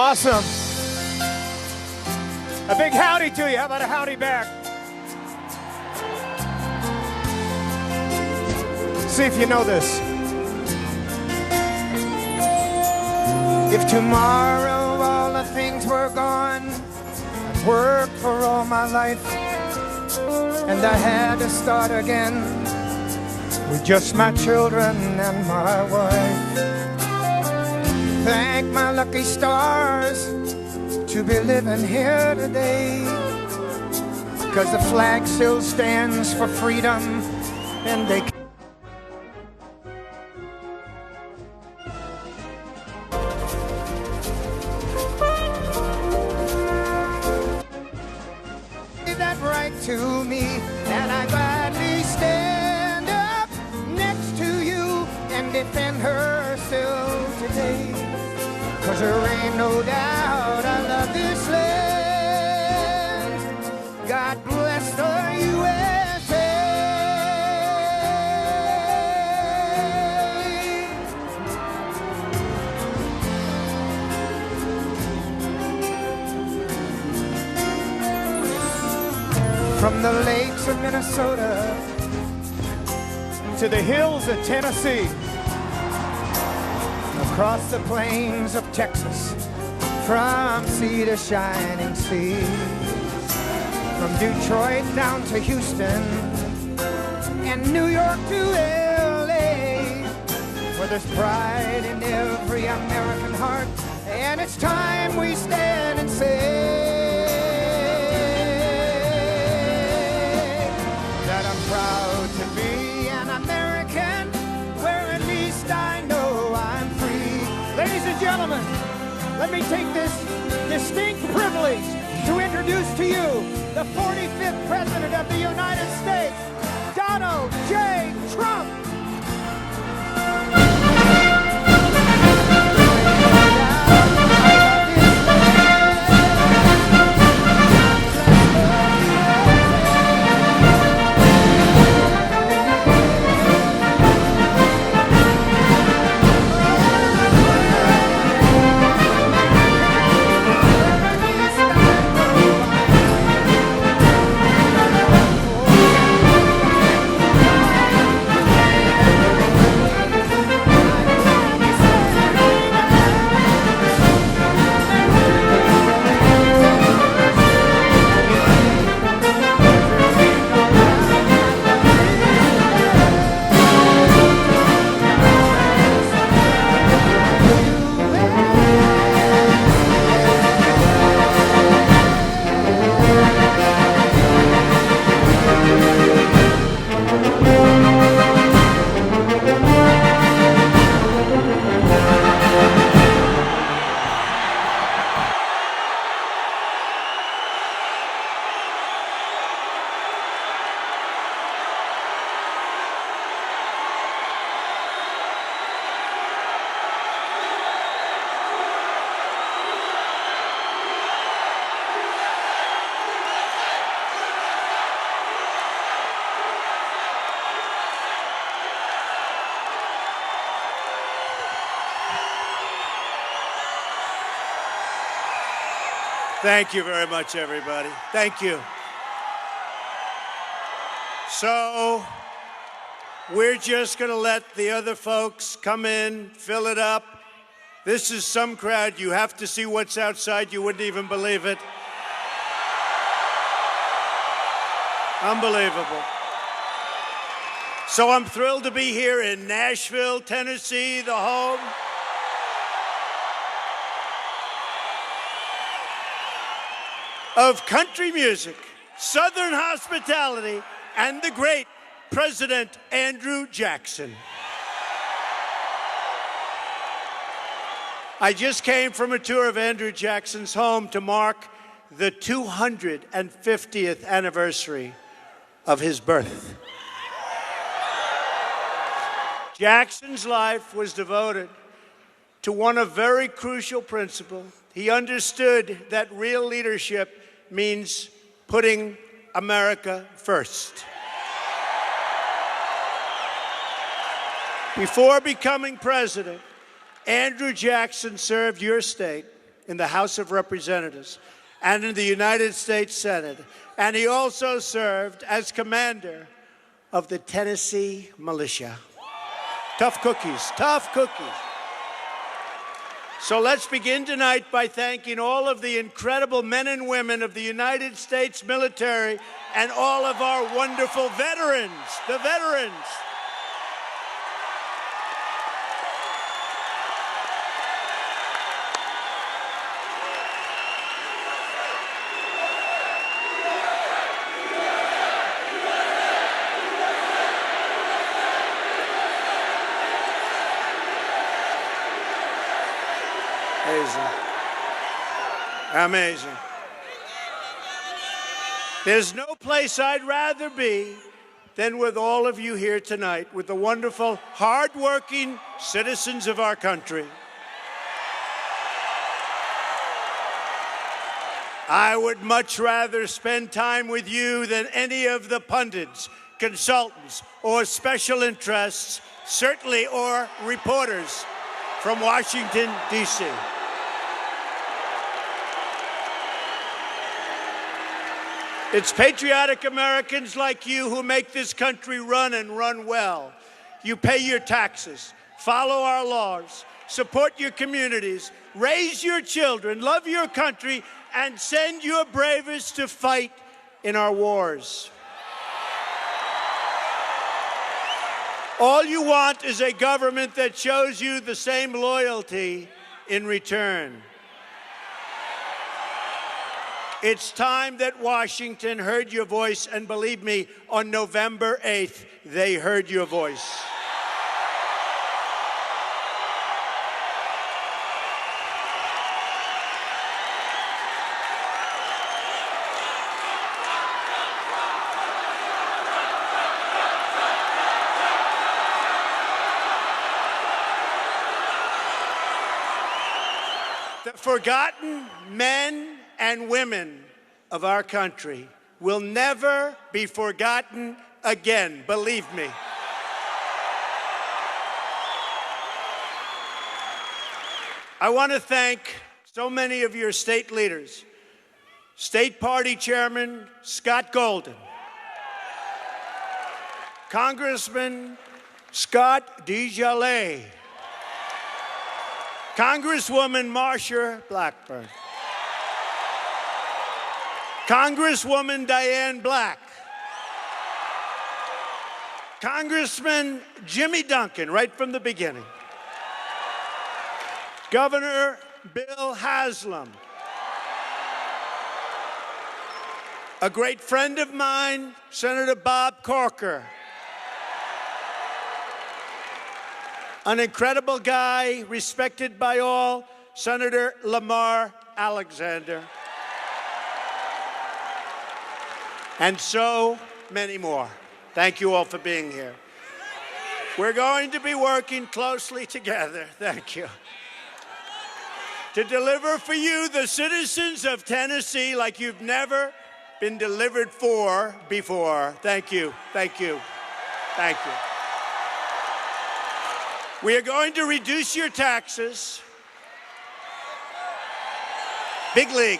Awesome. A big howdy to you. How about a howdy back? See if you know this. If tomorrow all the things were gone, I'd worked for all my life, and I had to start again with just my children and my wife. Thank my lucky stars to be living here today, 'cause the flag still stands for freedom, and they that right to me, and I gladly stand up next to you and defend her still today. 'Cause there ain't no doubt I love this land. God bless the USA. From the lakes of Minnesota to the hills of Tennessee, across the plains of Texas, from sea to shining sea, from Detroit down to Houston, and New York to LA, where there's pride in every American heart, and it's time we stand and say that I'm proud to be an American, where at least I know I'm free. Ladies and gentlemen, let me take this distinct privilege to introduce to you the 45th President of the United States, Donald J. Trump. Thank you very much, everybody. Thank you. So, we're just going to let the other folks come in, fill it up. This is some crowd. You have to see what's outside. You wouldn't even believe it. Unbelievable. So I'm thrilled to be here in Nashville, Tennessee, the home of country music, Southern hospitality, and the great President Andrew Jackson. I just came from a tour of Andrew Jackson's home to mark the 250th anniversary of his birth. Jackson's life was devoted to one of very crucial principle. He understood that real leadership means putting America first. Before becoming president, Andrew Jackson served your state in the House of Representatives and in the United States Senate. And he also served as commander of the Tennessee militia. Tough cookies, tough cookies. So let's begin tonight by thanking all of the incredible men and women of the United States military and all of our wonderful veterans, the veterans. Amazing. Amazing. There's no place I'd rather be than with all of you here tonight, with the wonderful, hardworking citizens of our country. I would much rather spend time with you than any of the pundits, consultants, or special interests, certainly, or reporters from Washington, D.C. It's patriotic Americans like you who make this country run and run well. You pay your taxes, follow our laws, support your communities, raise your children, love your country, and send your bravest to fight in our wars. All you want is a government that shows you the same loyalty in return. It's time that Washington heard your voice, and believe me, on November 8th, they heard your voice. The forgotten men and women of our country will never be forgotten again, believe me. I want to thank so many of your state leaders. State Party Chairman Scott Golden, Congressman Scott DeJoy, Congresswoman Marsha Blackburn, Congresswoman Diane Black, Congressman Jimmy Duncan, right from the beginning, Governor Bill Haslam, a great friend of mine, Senator Bob Corker, an incredible guy, respected by all, Senator Lamar Alexander, and so many more. Thank you all for being here. We're going to be working closely together, thank you, to deliver for you, the citizens of Tennessee, like you've never been delivered for before. Thank you, thank you, thank you. We are going to reduce your taxes. Big league,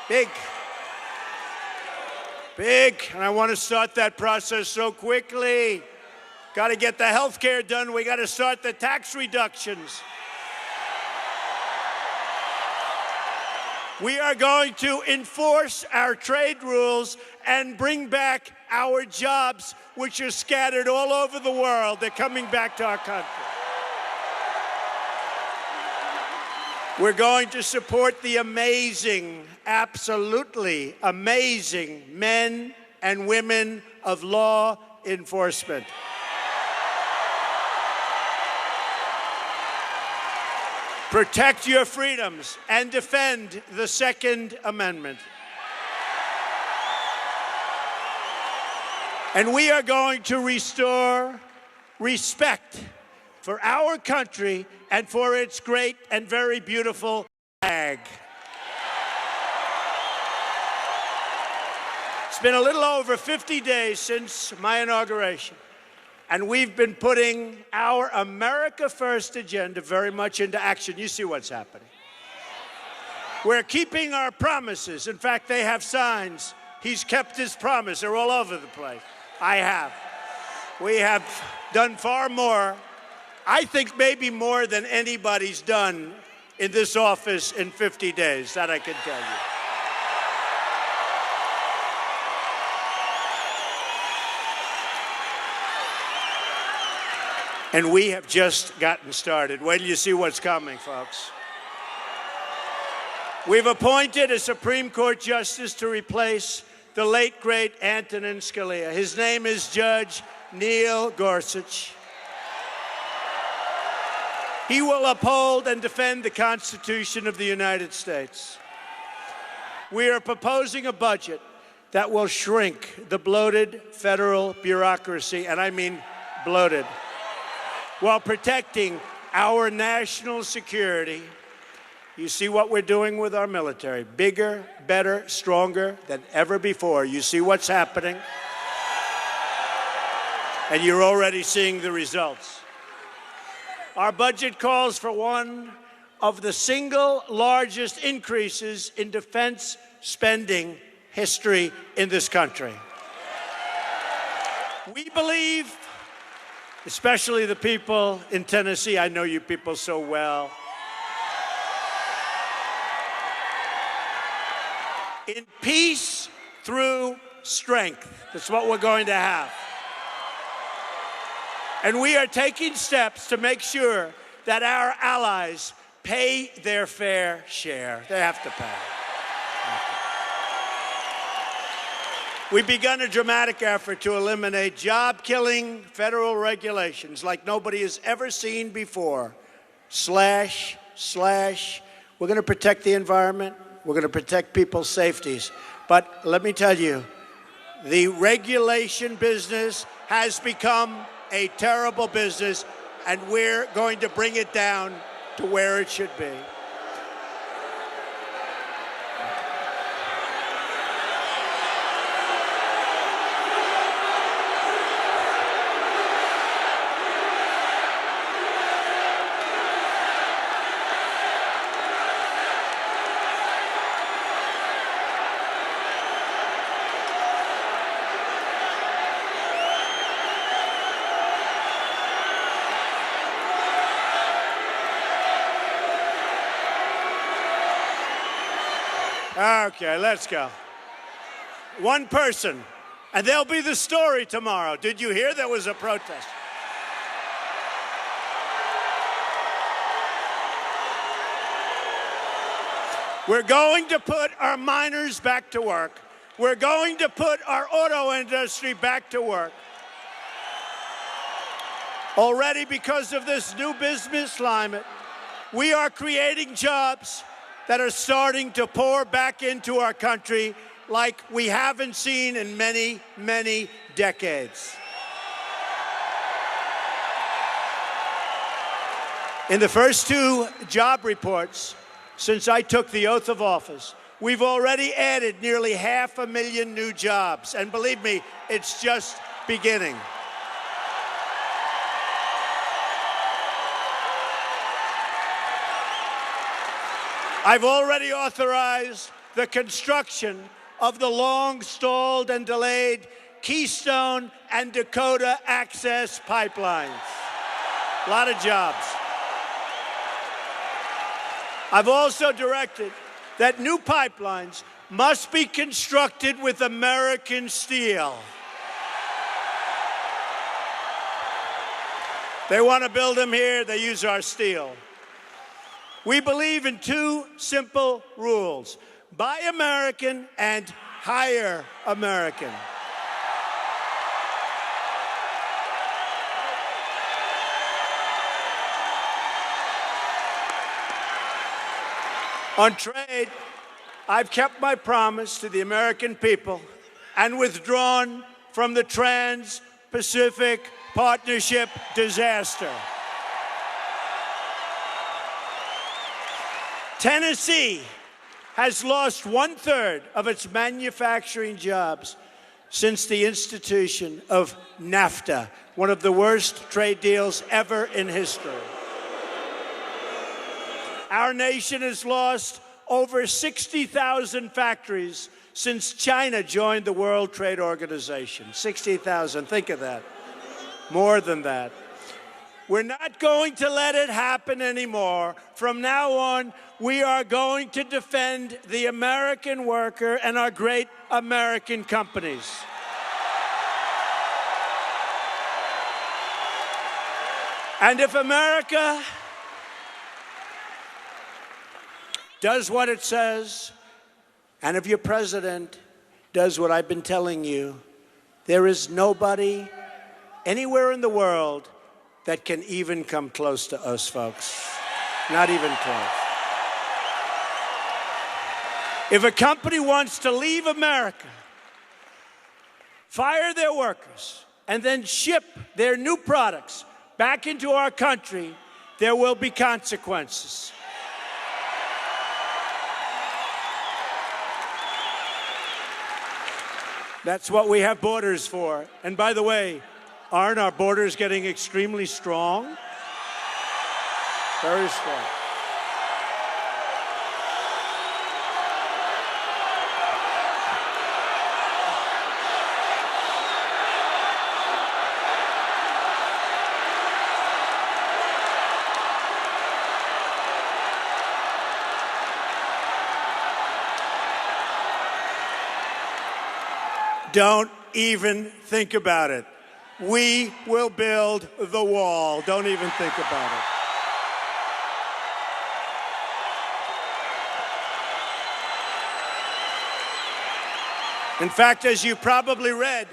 big. Big, and I want to start that process so quickly. Got to get the health care done. We got to start the tax reductions. We are going to enforce our trade rules and bring back our jobs, which are scattered all over the world. They're coming back to our country. We're going to support the amazing, absolutely amazing men and women of law enforcement. Protect your freedoms and defend the Second Amendment. And we are going to restore respect for our country and for its great and very beautiful flag. It's been a little over 50 days since my inauguration, and we've been putting our America First agenda very much into action. You see what's happening. We're keeping our promises. In fact, they have signs. He's kept his promise. They're all over the place. I have. We have done far more, I think maybe more than anybody's done in this office in 50 days, that I can tell you. And we have just gotten started. Wait till you see what's coming, folks. We've appointed a Supreme Court justice to replace the late, great Antonin Scalia. His name is Judge Neil Gorsuch. He will uphold and defend the Constitution of the United States. We are proposing a budget that will shrink the bloated federal bureaucracy, and I mean bloated, while protecting our national security. You see what we're doing with our military. Bigger, better, stronger than ever before. You see what's happening? And you're already seeing the results. Our budget calls for one of the single largest increases in defense spending history in this country. We believe, especially the people in Tennessee, I know you people so well, in peace through strength. That's what we're going to have. And we are taking steps to make sure that our allies pay their fair share. They have to pay. We've begun a dramatic effort to eliminate job-killing federal regulations like nobody has ever seen before. Slash. We're going to protect the environment. We're going to protect people's safeties. But let me tell you, the regulation business has become a terrible business, and we're going to bring it down to where it should be. Okay, let's go. One person, and there'll be the story tomorrow. Did you hear there was a protest? We're going to put our miners back to work. We're going to put our auto industry back to work. Already, because of this new business climate, we are creating jobs that are starting to pour back into our country like we haven't seen in many, many decades. In the first two job reports since I took the oath of office, we've already added nearly 500,000 new jobs. And believe me, it's just beginning. I've already authorized the construction of the long-stalled and delayed Keystone and Dakota Access pipelines. A lot of jobs. I've also directed that new pipelines must be constructed with American steel. They want to build them here, they use our steel. We believe in two simple rules: buy American and hire American. On trade, I've kept my promise to the American people and withdrawn from the Trans-Pacific Partnership disaster. Tennessee has lost 1/3 of its manufacturing jobs since the institution of NAFTA, one of the worst trade deals ever in history. Our nation has lost over 60,000 factories since China joined the World Trade Organization. 60,000, think of that. More than that. We're not going to let it happen anymore. From now on, we are going to defend the American worker and our great American companies. And if America does what it says, and if your president does what I've been telling you, there is nobody anywhere in the world that can even come close to us, folks. Not even close. If a company wants to leave America, fire their workers, and then ship their new products back into our country, there will be consequences. That's what we have borders for. And by the way, aren't our borders getting extremely strong? Very strong. Don't even think about it. We will build the wall. Don't even think about it. In fact, as you probably read,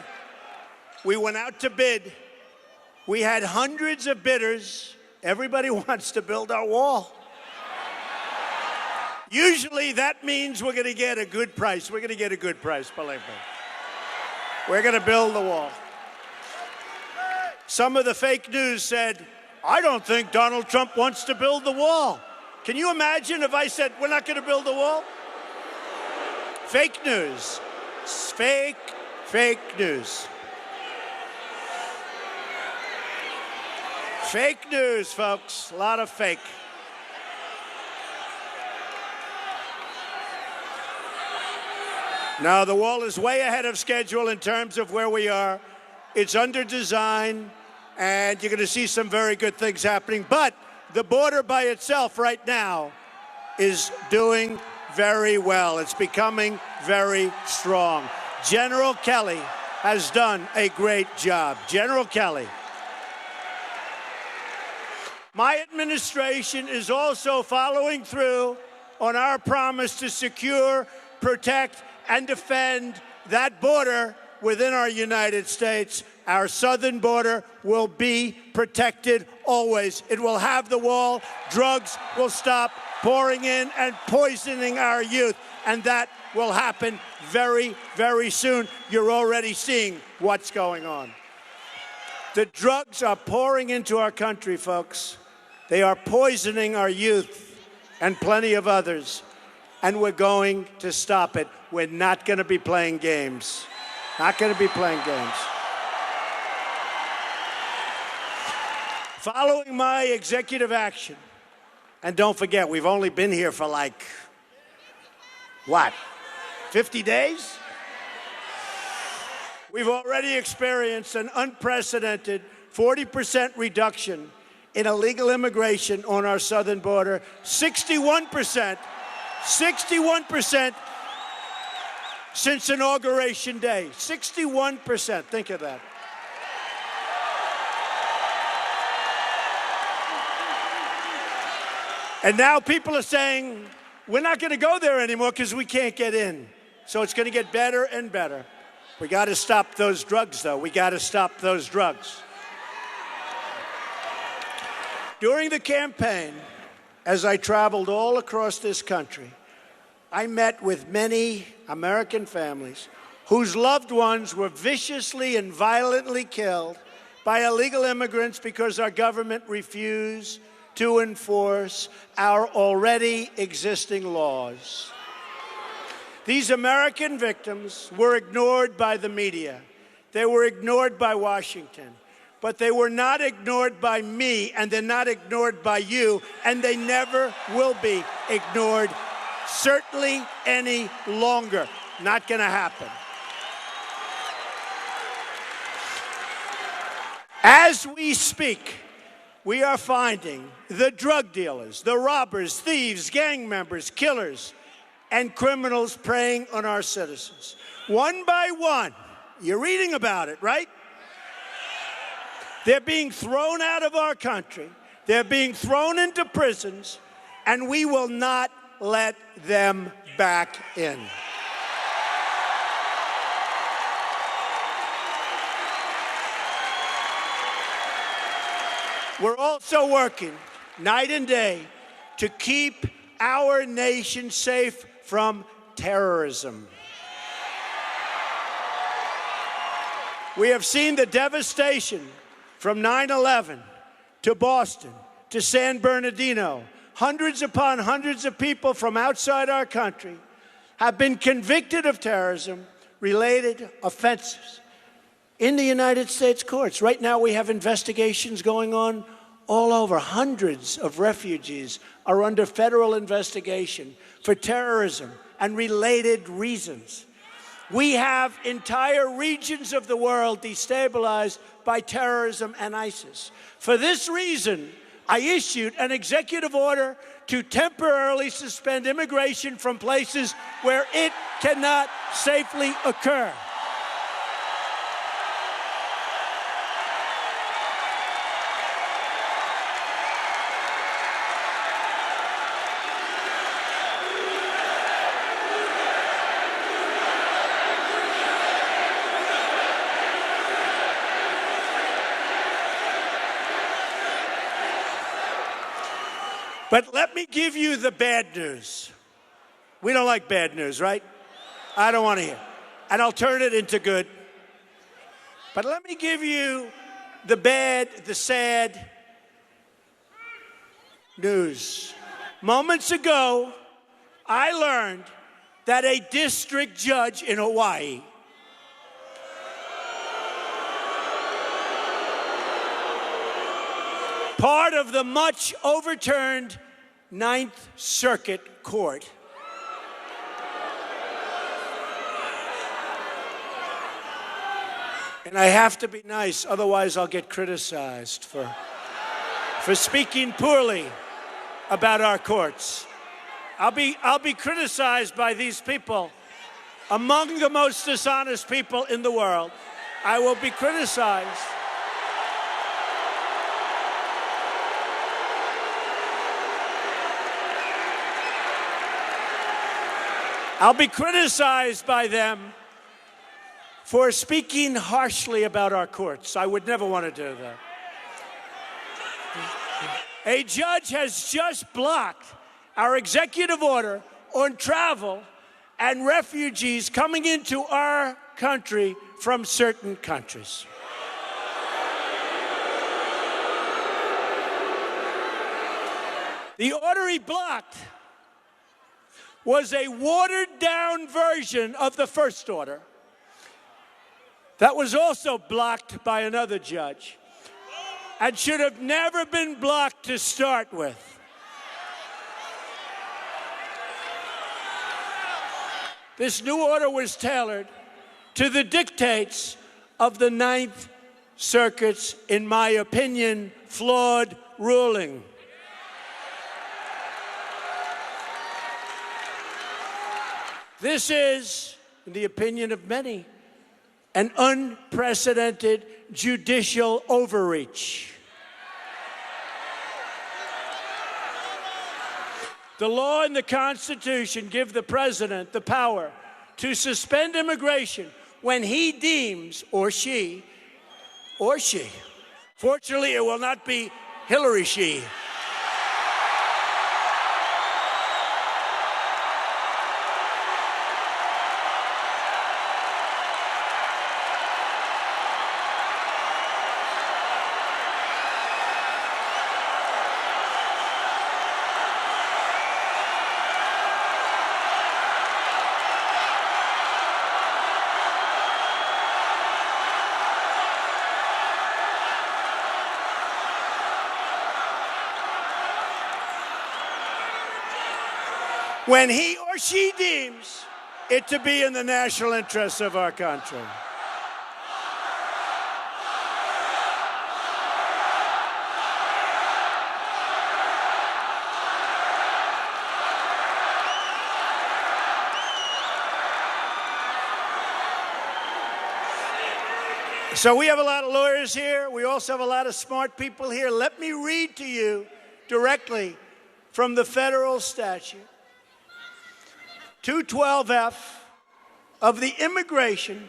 we went out to bid. We had hundreds of bidders. Everybody wants to build our wall. Usually that means we're going to get a good price. We're going to get a good price, believe me. We're going to build the wall. Some of the fake news said, I don't think Donald Trump wants to build the wall. Can you imagine if I said, we're not going to build the wall? Fake news. Fake news. Fake news, folks. A lot of fake. Now, the wall is way ahead of schedule in terms of where we are. It's under design, and you're going to see some very good things happening. But the border by itself right now is doing very well. It's becoming very strong. General Kelly has done a great job. General Kelly. My administration is also following through on our promise to secure, protect, and defend that border within our United States. Our southern border will be protected always. It will have the wall. Drugs will stop pouring in and poisoning our youth. And that will happen very, very soon. You're already seeing what's going on. The drugs are pouring into our country, folks. They are poisoning our youth and plenty of others. And we're going to stop it. We're not going to be playing games. Not going to be playing games. Following my executive action, and don't forget, we've only been here for like, what, 50 days? We've already experienced an unprecedented 40% reduction in illegal immigration on our southern border, 61% since Inauguration Day. 61%. Think of that. And now people are saying, we're not going to go there anymore because we can't get in. So it's going to get better and better. We got to stop those drugs, though. We got to stop those drugs. During the campaign, as I traveled all across this country, I met with many American families whose loved ones were viciously and violently killed by illegal immigrants because our government refused to enforce our already existing laws. These American victims were ignored by the media. They were ignored by Washington. But they were not ignored by me, and they're not ignored by you, and they never will be ignored certainly any longer. Not going to happen. As we speak, we are finding the drug dealers, the robbers, thieves, gang members, killers, and criminals preying on our citizens. One by one, you're reading about it, right? They're being thrown out of our country. They're being thrown into prisons, and we will not let them back in. We're also working night and day to keep our nation safe from terrorism. We have seen the devastation from 9/11 to Boston to San Bernardino. Hundreds upon hundreds of people from outside our country have been convicted of terrorism-related offenses in the United States courts. Right now, we have investigations going on all over. Hundreds of refugees are under federal investigation for terrorism and related reasons. We have entire regions of the world destabilized by terrorism and ISIS. For this reason, I issued an executive order to temporarily suspend immigration from places where it cannot safely occur. But let me give you the bad news. We don't like bad news, right? I don't want to hear. And I'll turn it into good. But let me give you the bad, the sad news. Moments ago, I learned that a district judge in Hawaii part of the much overturned Ninth Circuit Court and I have to be nice, otherwise I'll get criticized for speaking poorly about our courts. I'll be criticized by these people, among the most dishonest people in the world. I will be criticized. I'll be criticized by them for speaking harshly about our courts. I would never want to do that. A judge has just blocked our executive order on travel and refugees coming into our country from certain countries. The order he blocked was a watered-down version of the first order that was also blocked by another judge and should have never been blocked to start with. This new order was tailored to the dictates of the Ninth Circuit's, in my opinion, flawed ruling. This is, in the opinion of many, an unprecedented judicial overreach. The law and the Constitution give the president the power to suspend immigration when he deems, or she, fortunately it will not be Hillary she, when he or she deems it to be in the national interests of our country. So we have a lot of lawyers here. We also have a lot of smart people here. Let me read to you directly from the federal statute. 212F of the Immigration,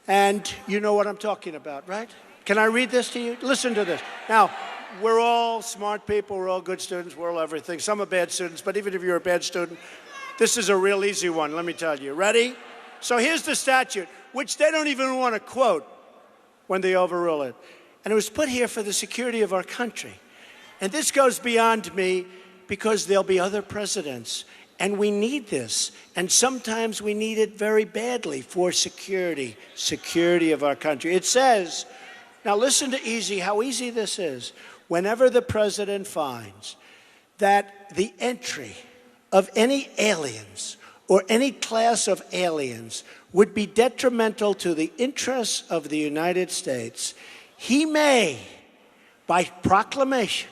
and you know what I'm talking about, right? Can I read this to you? Listen to this. Now, we're all smart people. We're all good students. We're all everything. Some are bad students, but even if you're a bad student, this is a real easy one, let me tell you. Ready? So here's the statute, which they don't even want to quote when they overrule it. And it was put here for the security of our country. And this goes beyond me because there'll be other presidents. And we need this. And sometimes we need it very badly for security of our country. It says, now listen to how easy this is. Whenever the president finds that the entry of any aliens or any class of aliens would be detrimental to the interests of the United States, he may, by proclamation,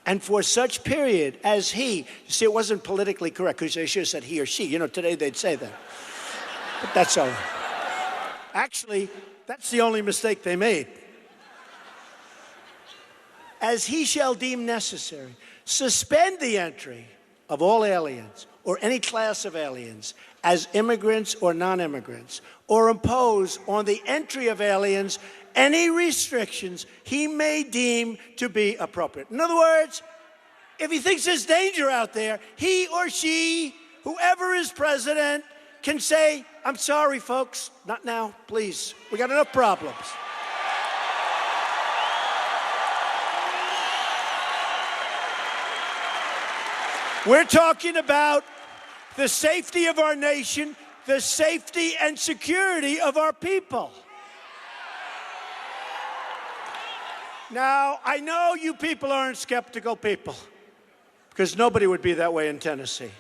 and for such period as he, see, it wasn't politically correct because they should have said he or she. You know, today they'd say that. But that's all right. Actually, that's the only mistake they made. As he shall deem necessary, suspend the entry of all aliens or any class of aliens as immigrants or non-immigrants, or impose on the entry of aliens any restrictions he may deem to be appropriate. In other words, if he thinks there's danger out there, he or she, whoever is president, can say, I'm sorry, folks, not now, please. We got enough problems. We're talking about the safety of our nation, the safety and security of our people. Now, I know you people aren't skeptical people, because nobody would be that way in Tennessee.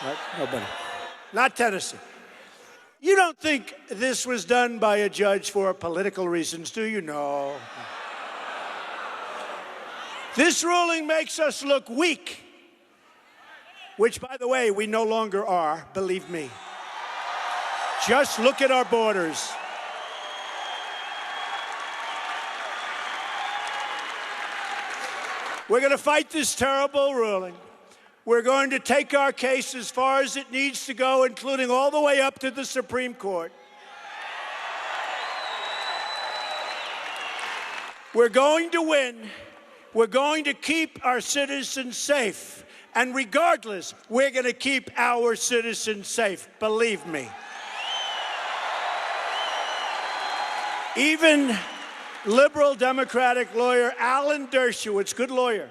Right? Nobody. Not Tennessee. You don't think this was done by a judge for political reasons, do you? No. This ruling makes us look weak, which, by the way, we no longer are, believe me. Just look at our borders. We're going to fight this terrible ruling. We're going to take our case as far as it needs to go, including all the way up to the Supreme Court. We're going to win. We're going to keep our citizens safe. And regardless, we're going to keep our citizens safe, believe me. Even liberal Democratic lawyer Alan Dershowitz, good lawyer,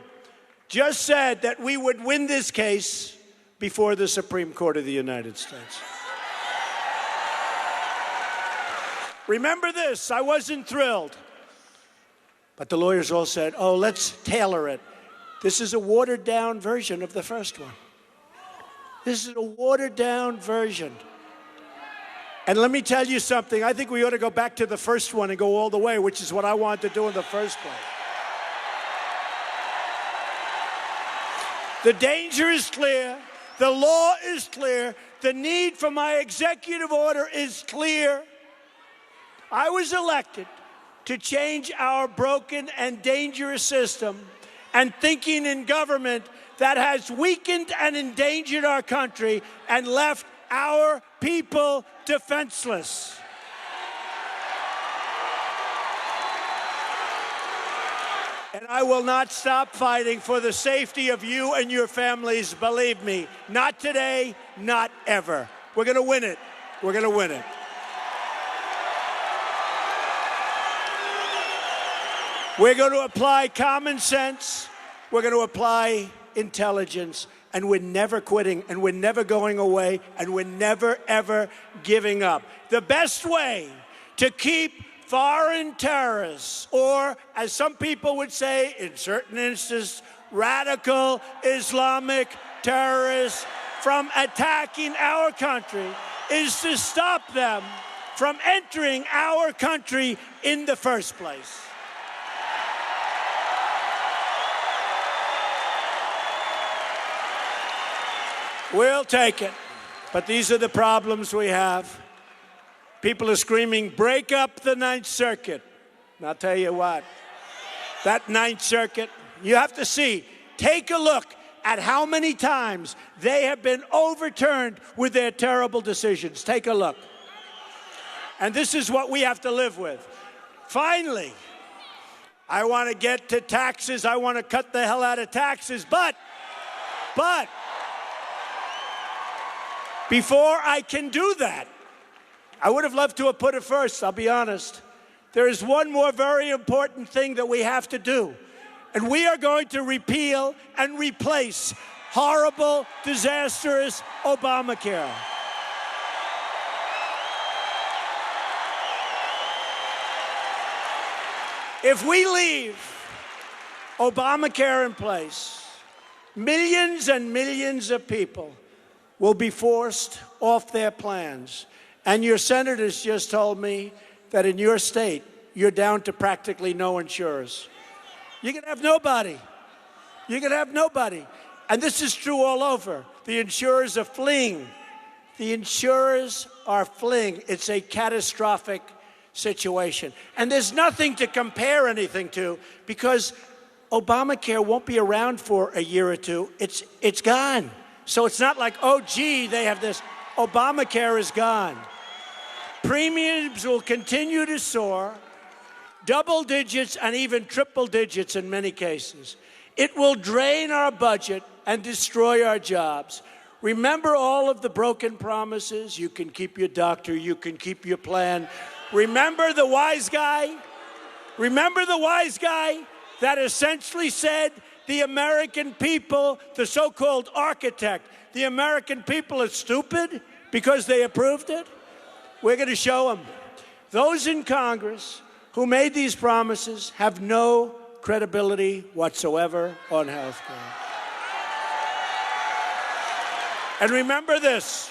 just said that we would win this case before the Supreme Court of the United States. Remember this, I wasn't thrilled. But the lawyers all said, oh, let's tailor it. This is a watered-down version of the first one. This is a watered-down version. And let me tell you something. I think we ought to go back to the first one and go all the way, which is what I wanted to do in the first place. The danger is clear. The law is clear. The need for my executive order is clear. I was elected to change our broken and dangerous system and thinking in government that has weakened and endangered our country and left our people defenseless. And I will not stop fighting for the safety of you and your families, believe me. Not today, not ever. We're going to win it. We're going to win it. We're going to apply common sense. We're going to apply intelligence. And we're never quitting, and we're never going away, and we're never, ever giving up. The best way to keep foreign terrorists, or as some people would say, in certain instances, radical Islamic terrorists from attacking our country is to stop them from entering our country in the first place. We'll take it. But these are the problems we have. People are screaming, break up the Ninth Circuit. And I'll tell you what, that Ninth Circuit, you have to see, take a look at how many times they have been overturned with their terrible decisions. Take a look. And this is what we have to live with. Finally, I want to get to taxes. I want to cut the hell out of taxes. But, before I can do that, I would have loved to have put it first, I'll be honest. There is one more very important thing that we have to do. And we are going to repeal and replace horrible, disastrous Obamacare. If we leave Obamacare in place, millions and millions of people will be forced off their plans. And your senators just told me that in your state, you're down to practically no insurers. You can have nobody. You can have nobody. And this is true all over. The insurers are fleeing. The insurers are fleeing. It's a catastrophic situation. And there's nothing to compare anything to because Obamacare won't be around for a year or two. It's gone. So it's not like, oh, gee, they have this. Obamacare is gone. Premiums will continue to soar, double digits and even triple digits in many cases. It will drain our budget and destroy our jobs. Remember all of the broken promises? You can keep your doctor, you can keep your plan. Remember the wise guy? Remember the wise guy that essentially said the American people, the so-called architect, the American people are stupid because they approved it? We're going to show them. Those in Congress who made these promises have no credibility whatsoever on health care. And remember this,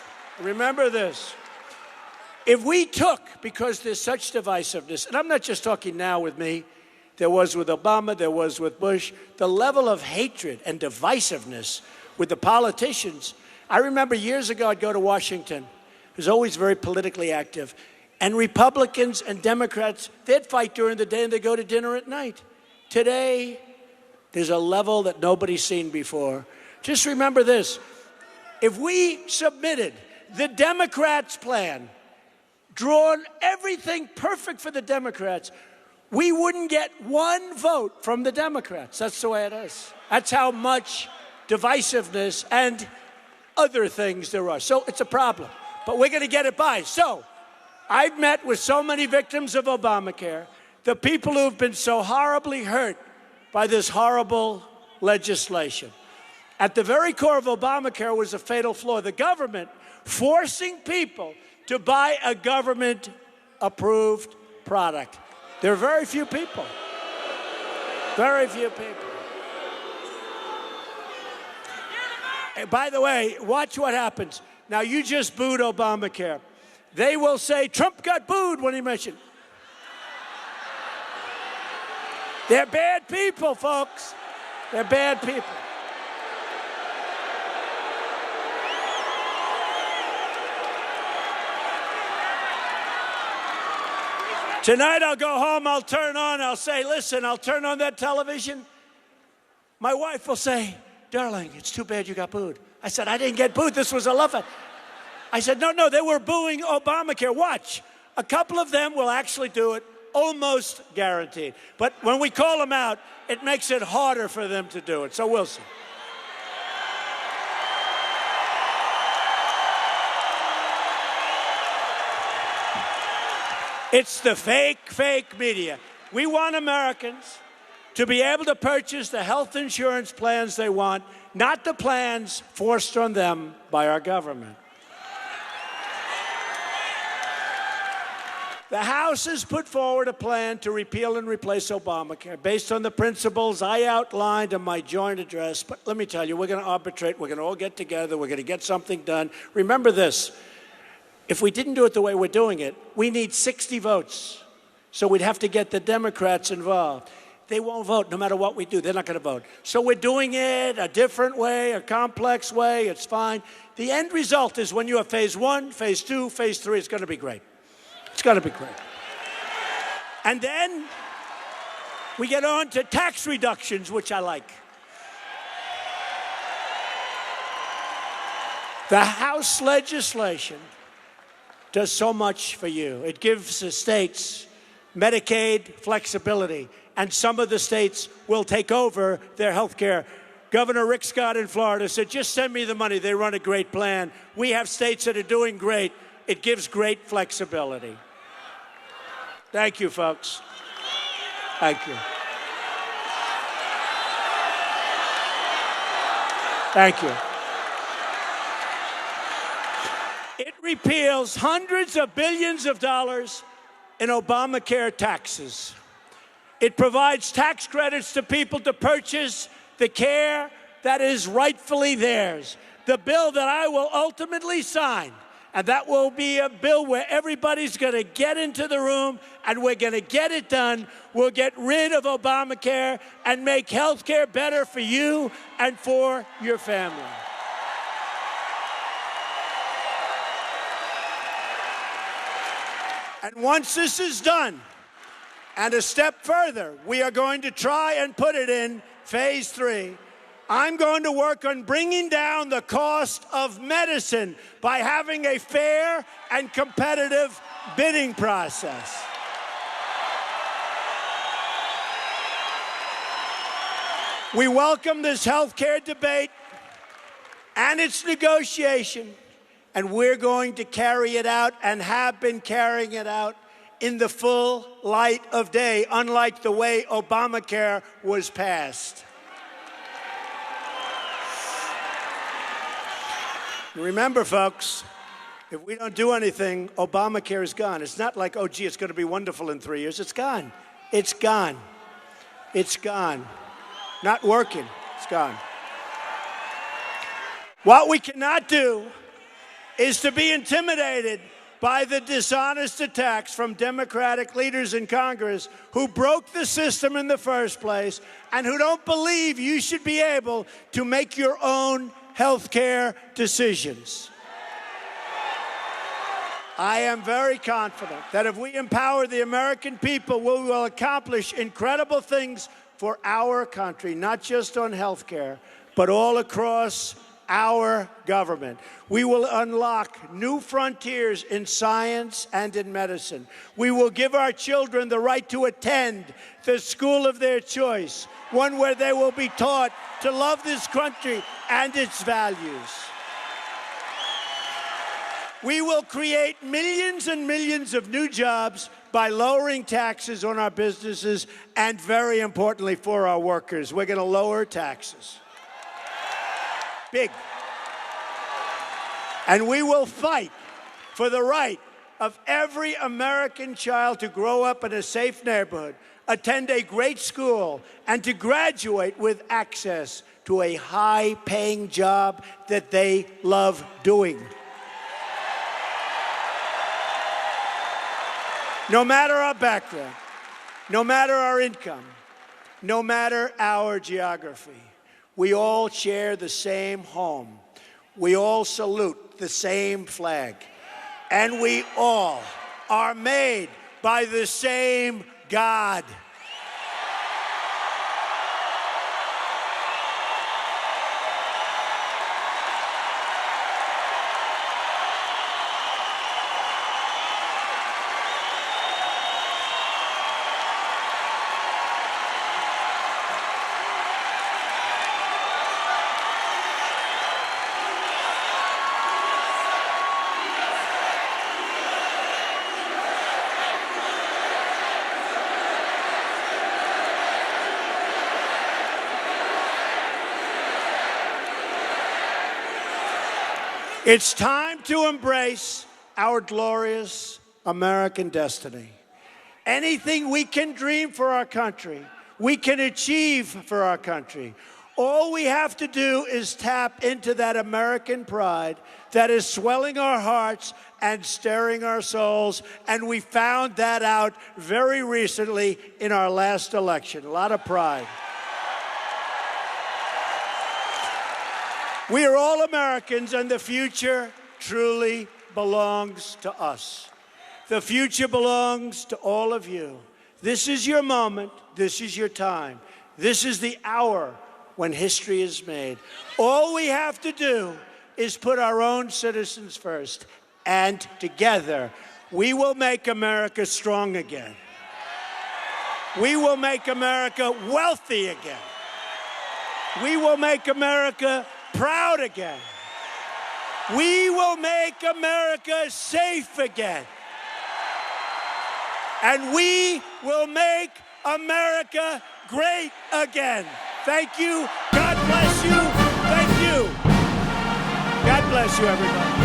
if we took, because there's such divisiveness, and I'm not just talking now with me, there was with Obama, there was with Bush, the level of hatred and divisiveness with the politicians. I remember years ago I'd go to Washington. I was always very politically active. And Republicans and Democrats, they'd fight during the day and they'd go to dinner at night. Today, there's a level that nobody's seen before. Just remember this. If we submitted the Democrats' plan, drawn everything perfect for the Democrats, we wouldn't get one vote from the Democrats. That's the way it is. That's how much divisiveness and other things there are. So it's a problem. But we're going to get it by. So I've met with so many victims of Obamacare, the people who've been so horribly hurt by this horrible legislation. At the very core of Obamacare was a fatal flaw. The government forcing people to buy a government-approved product. There are very few people. Very few people. And by the way, watch what happens. Now, you just booed Obamacare. They will say, Trump got booed when he mentioned. They're bad people, folks. They're bad people. Tonight I'll go home, I'll turn on, I'll say, listen, I'll turn on that television. My wife will say, darling, it's too bad you got booed. I said, I didn't get booed, this was a love fest. I said, no, they were booing Obamacare. Watch, a couple of them will actually do it, almost guaranteed. But when we call them out, it makes it harder for them to do it, so we'll see. It's the fake media. We want Americans to be able to purchase the health insurance plans they want, not the plans forced on them by our government. The House has put forward a plan to repeal and replace Obamacare based on the principles I outlined in my joint address. But let me tell you, we're going to arbitrate. We're going to all get together. We're going to get something done. Remember this. If we didn't do it the way we're doing it, we need 60 votes. So we'd have to get the Democrats involved. They won't vote no matter what we do. They're not going to vote. So we're doing it a different way, a complex way. It's fine. The end result is when you have phase 1, phase 2, phase 3, it's going to be great. It's going to be great. And then we get on to tax reductions, which I like. The House legislation does so much for you. It gives the states Medicaid flexibility, and some of the states will take over their health care. Governor Rick Scott in Florida said, just send me the money. They run a great plan. We have states that are doing great. It gives great flexibility. Thank you, folks. Thank you. Thank you. It repeals hundreds of billions of dollars in Obamacare taxes. It provides tax credits to people to purchase the care that is rightfully theirs. The bill that I will ultimately sign, and that will be a bill where everybody's going to get into the room and we're going to get it done. We'll get rid of Obamacare and make health care better for you and for your family. And once this is done, and a step further, we are going to try and put it in phase 3. I'm going to work on bringing down the cost of medicine by having a fair and competitive bidding process. We welcome this health care debate and its negotiation, and we're going to carry it out and have been carrying it out in the full light of day, unlike the way Obamacare was passed. Remember, folks, if we don't do anything, Obamacare is gone. It's not like, oh, gee, it's going to be wonderful in 3 years. It's gone. It's gone. It's gone. Not working. It's gone. What we cannot do is to be intimidated by the dishonest attacks from Democratic leaders in Congress who broke the system in the first place and who don't believe you should be able to make your own health care decisions. I am very confident that if we empower the American people, we will accomplish incredible things for our country, not just on health care, but all across our government. We will unlock new frontiers in science and in medicine. We will give our children the right to attend the school of their choice, one where they will be taught to love this country and its values. We will create millions and millions of new jobs by lowering taxes on our businesses and, very importantly, for our workers. We're going to lower taxes. Big. And we will fight for the right of every American child to grow up in a safe neighborhood, attend a great school, and to graduate with access to a high-paying job that they love doing. No matter our background, no matter our income, no matter our geography, we all share the same home. We all salute the same flag. And we all are made by the same God. It's time to embrace our glorious American destiny. Anything we can dream for our country, we can achieve for our country. All we have to do is tap into that American pride that is swelling our hearts and stirring our souls. And we found that out very recently in our last election. A lot of pride. We are all Americans, and the future truly belongs to us. The future belongs to all of you. This is your moment. This is your time. This is the hour when history is made. All we have to do is put our own citizens first, and together we will make America strong again. We will make America wealthy again. We will make America proud again. We will make America safe again. And we will make America great again. Thank you. God bless you. Thank you. God bless you, everybody.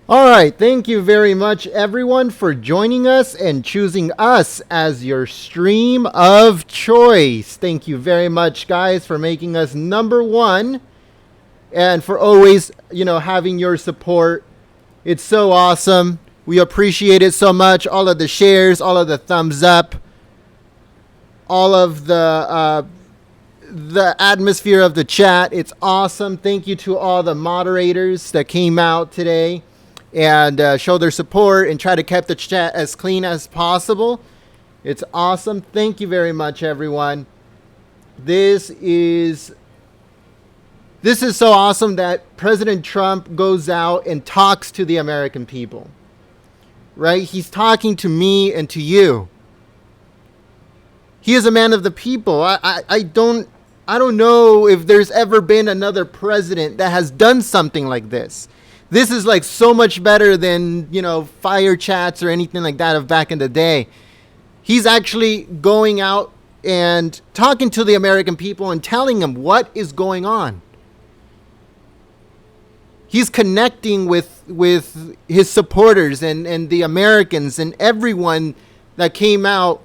All right, thank you very much, everyone, for joining us and choosing us as your stream of choice. Thank you very much, guys, for making us number one and for always, having your support. It's so awesome. We appreciate it so much. All of the shares, all of the thumbs up, all of the atmosphere of the chat. It's awesome. Thank you to all the moderators that came out today and show their support and try to keep the chat as clean as possible. It's awesome. Thank you very much, everyone. This is so awesome that President Trump goes out and talks to the American people. Right? He's talking to me and to you. He is a man of the people. I don't know if there's ever been another president that has done something like this. This is like so much better than, fire chats or anything like that of back in the day. He's actually going out and talking to the American people and telling them what is going on. He's connecting with his supporters and the Americans and everyone that came out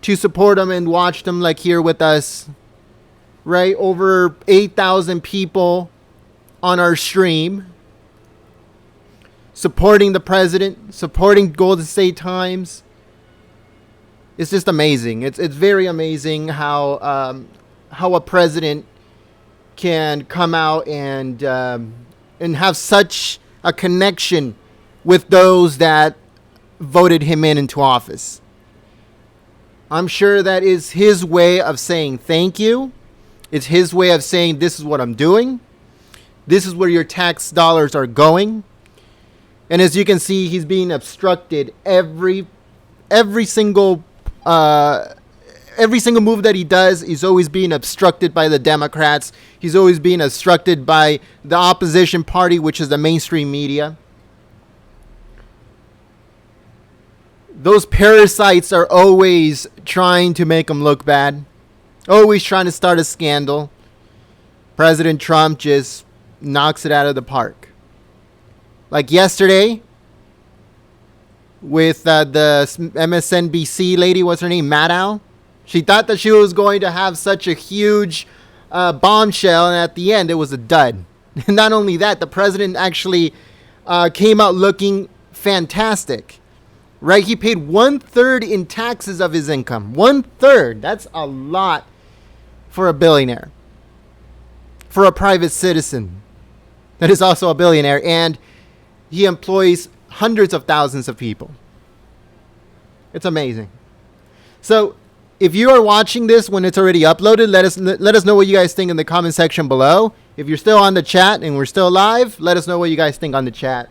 to support him and watch him, like here with us. Right? Over 8,000 people on our stream. Supporting the president, supporting Golden State Times. It's just amazing. It's very amazing how a president can come out and have such a connection with those that voted him into office. I'm sure that is his way of saying thank you. It's his way of saying this is what I'm doing. This is where your tax dollars are going. And as you can see, he's being obstructed every single move that he does. He's always being obstructed by the Democrats. He's always being obstructed by the opposition party, which is the mainstream media. Those parasites are always trying to make him look bad. Always trying to start a scandal. President Trump just knocks it out of the park. Like yesterday, with the MSNBC lady, what's her name, Maddow? She thought that she was going to have such a huge bombshell, and at the end, it was a dud. And not only that, the president actually came out looking fantastic. right? He paid 1/3 in taxes of his income. 1/3. That's a lot for a billionaire. For a private citizen that is also a billionaire. And he employs hundreds of thousands of people. It's amazing. So if you are watching this when it's already uploaded, let us know what you guys think in the comment section below. If you're still on the chat and we're still live, let us know what you guys think on the chat.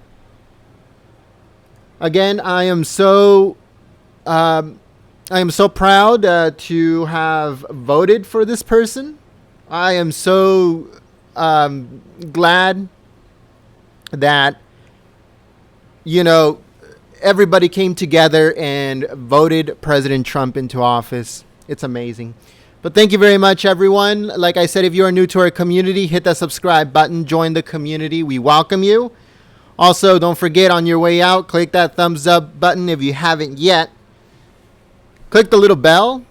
Again, I am so proud to have voted for this person. I am so glad that, you know, everybody came together and voted President Trump into office. It's amazing. But thank you very much, everyone. Like I said, if you are new to our community, hit that subscribe button. Join the community. We welcome you. Also, don't forget, on your way out, click that thumbs up button if you haven't yet. Click the little bell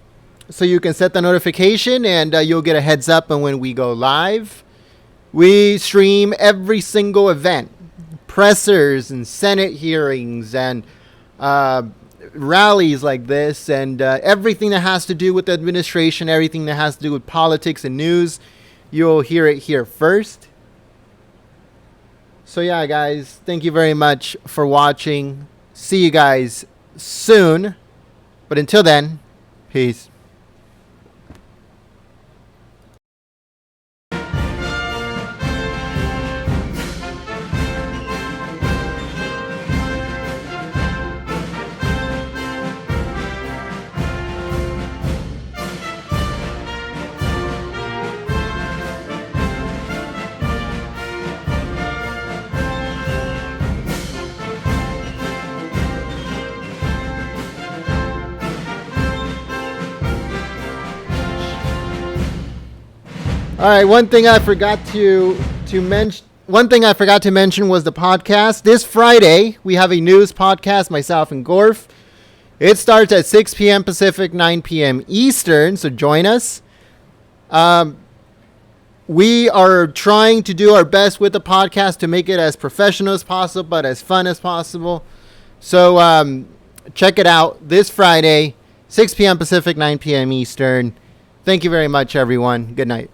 so you can set the notification, and you'll get a heads up on when we go live. We stream every single event. Pressers and Senate hearings and rallies like this, and everything that has to do with the administration, everything that has to do with politics and news, you'll hear it here first. So yeah, guys, thank you very much for watching. See you guys soon. But until then, peace. All right, one thing I forgot to mention was the podcast. This Friday, we have a news podcast, myself and Gorf. It starts at 6 p.m. Pacific, 9 p.m. Eastern, so join us. We are trying to do our best with the podcast to make it as professional as possible, but as fun as possible. So check it out this Friday, 6 p.m. Pacific, 9 p.m. Eastern. Thank you very much, everyone. Good night.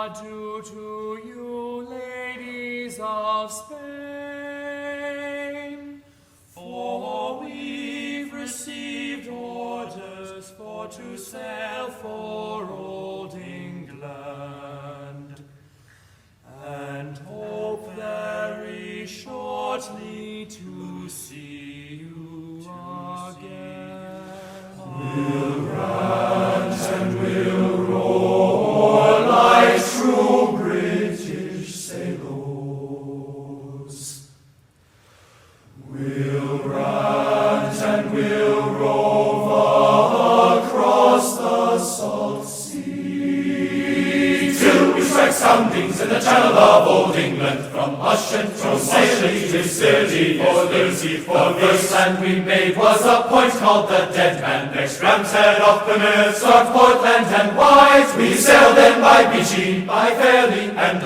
adieu to you, ladies of Spain, for we've received orders for to sail for old shortly to see you again. We'll rant and we'll roar like true British sailors. We'll rant and we'll rove across the salt sea, till we strike soundings in the channel of old England, from Ushant to sailing to Scilly for the first land we made was a point called the Dead Man, next Ramshead off Plymouth, Stark, Portland and Wise. We sailed then by Beachy, by Fairley and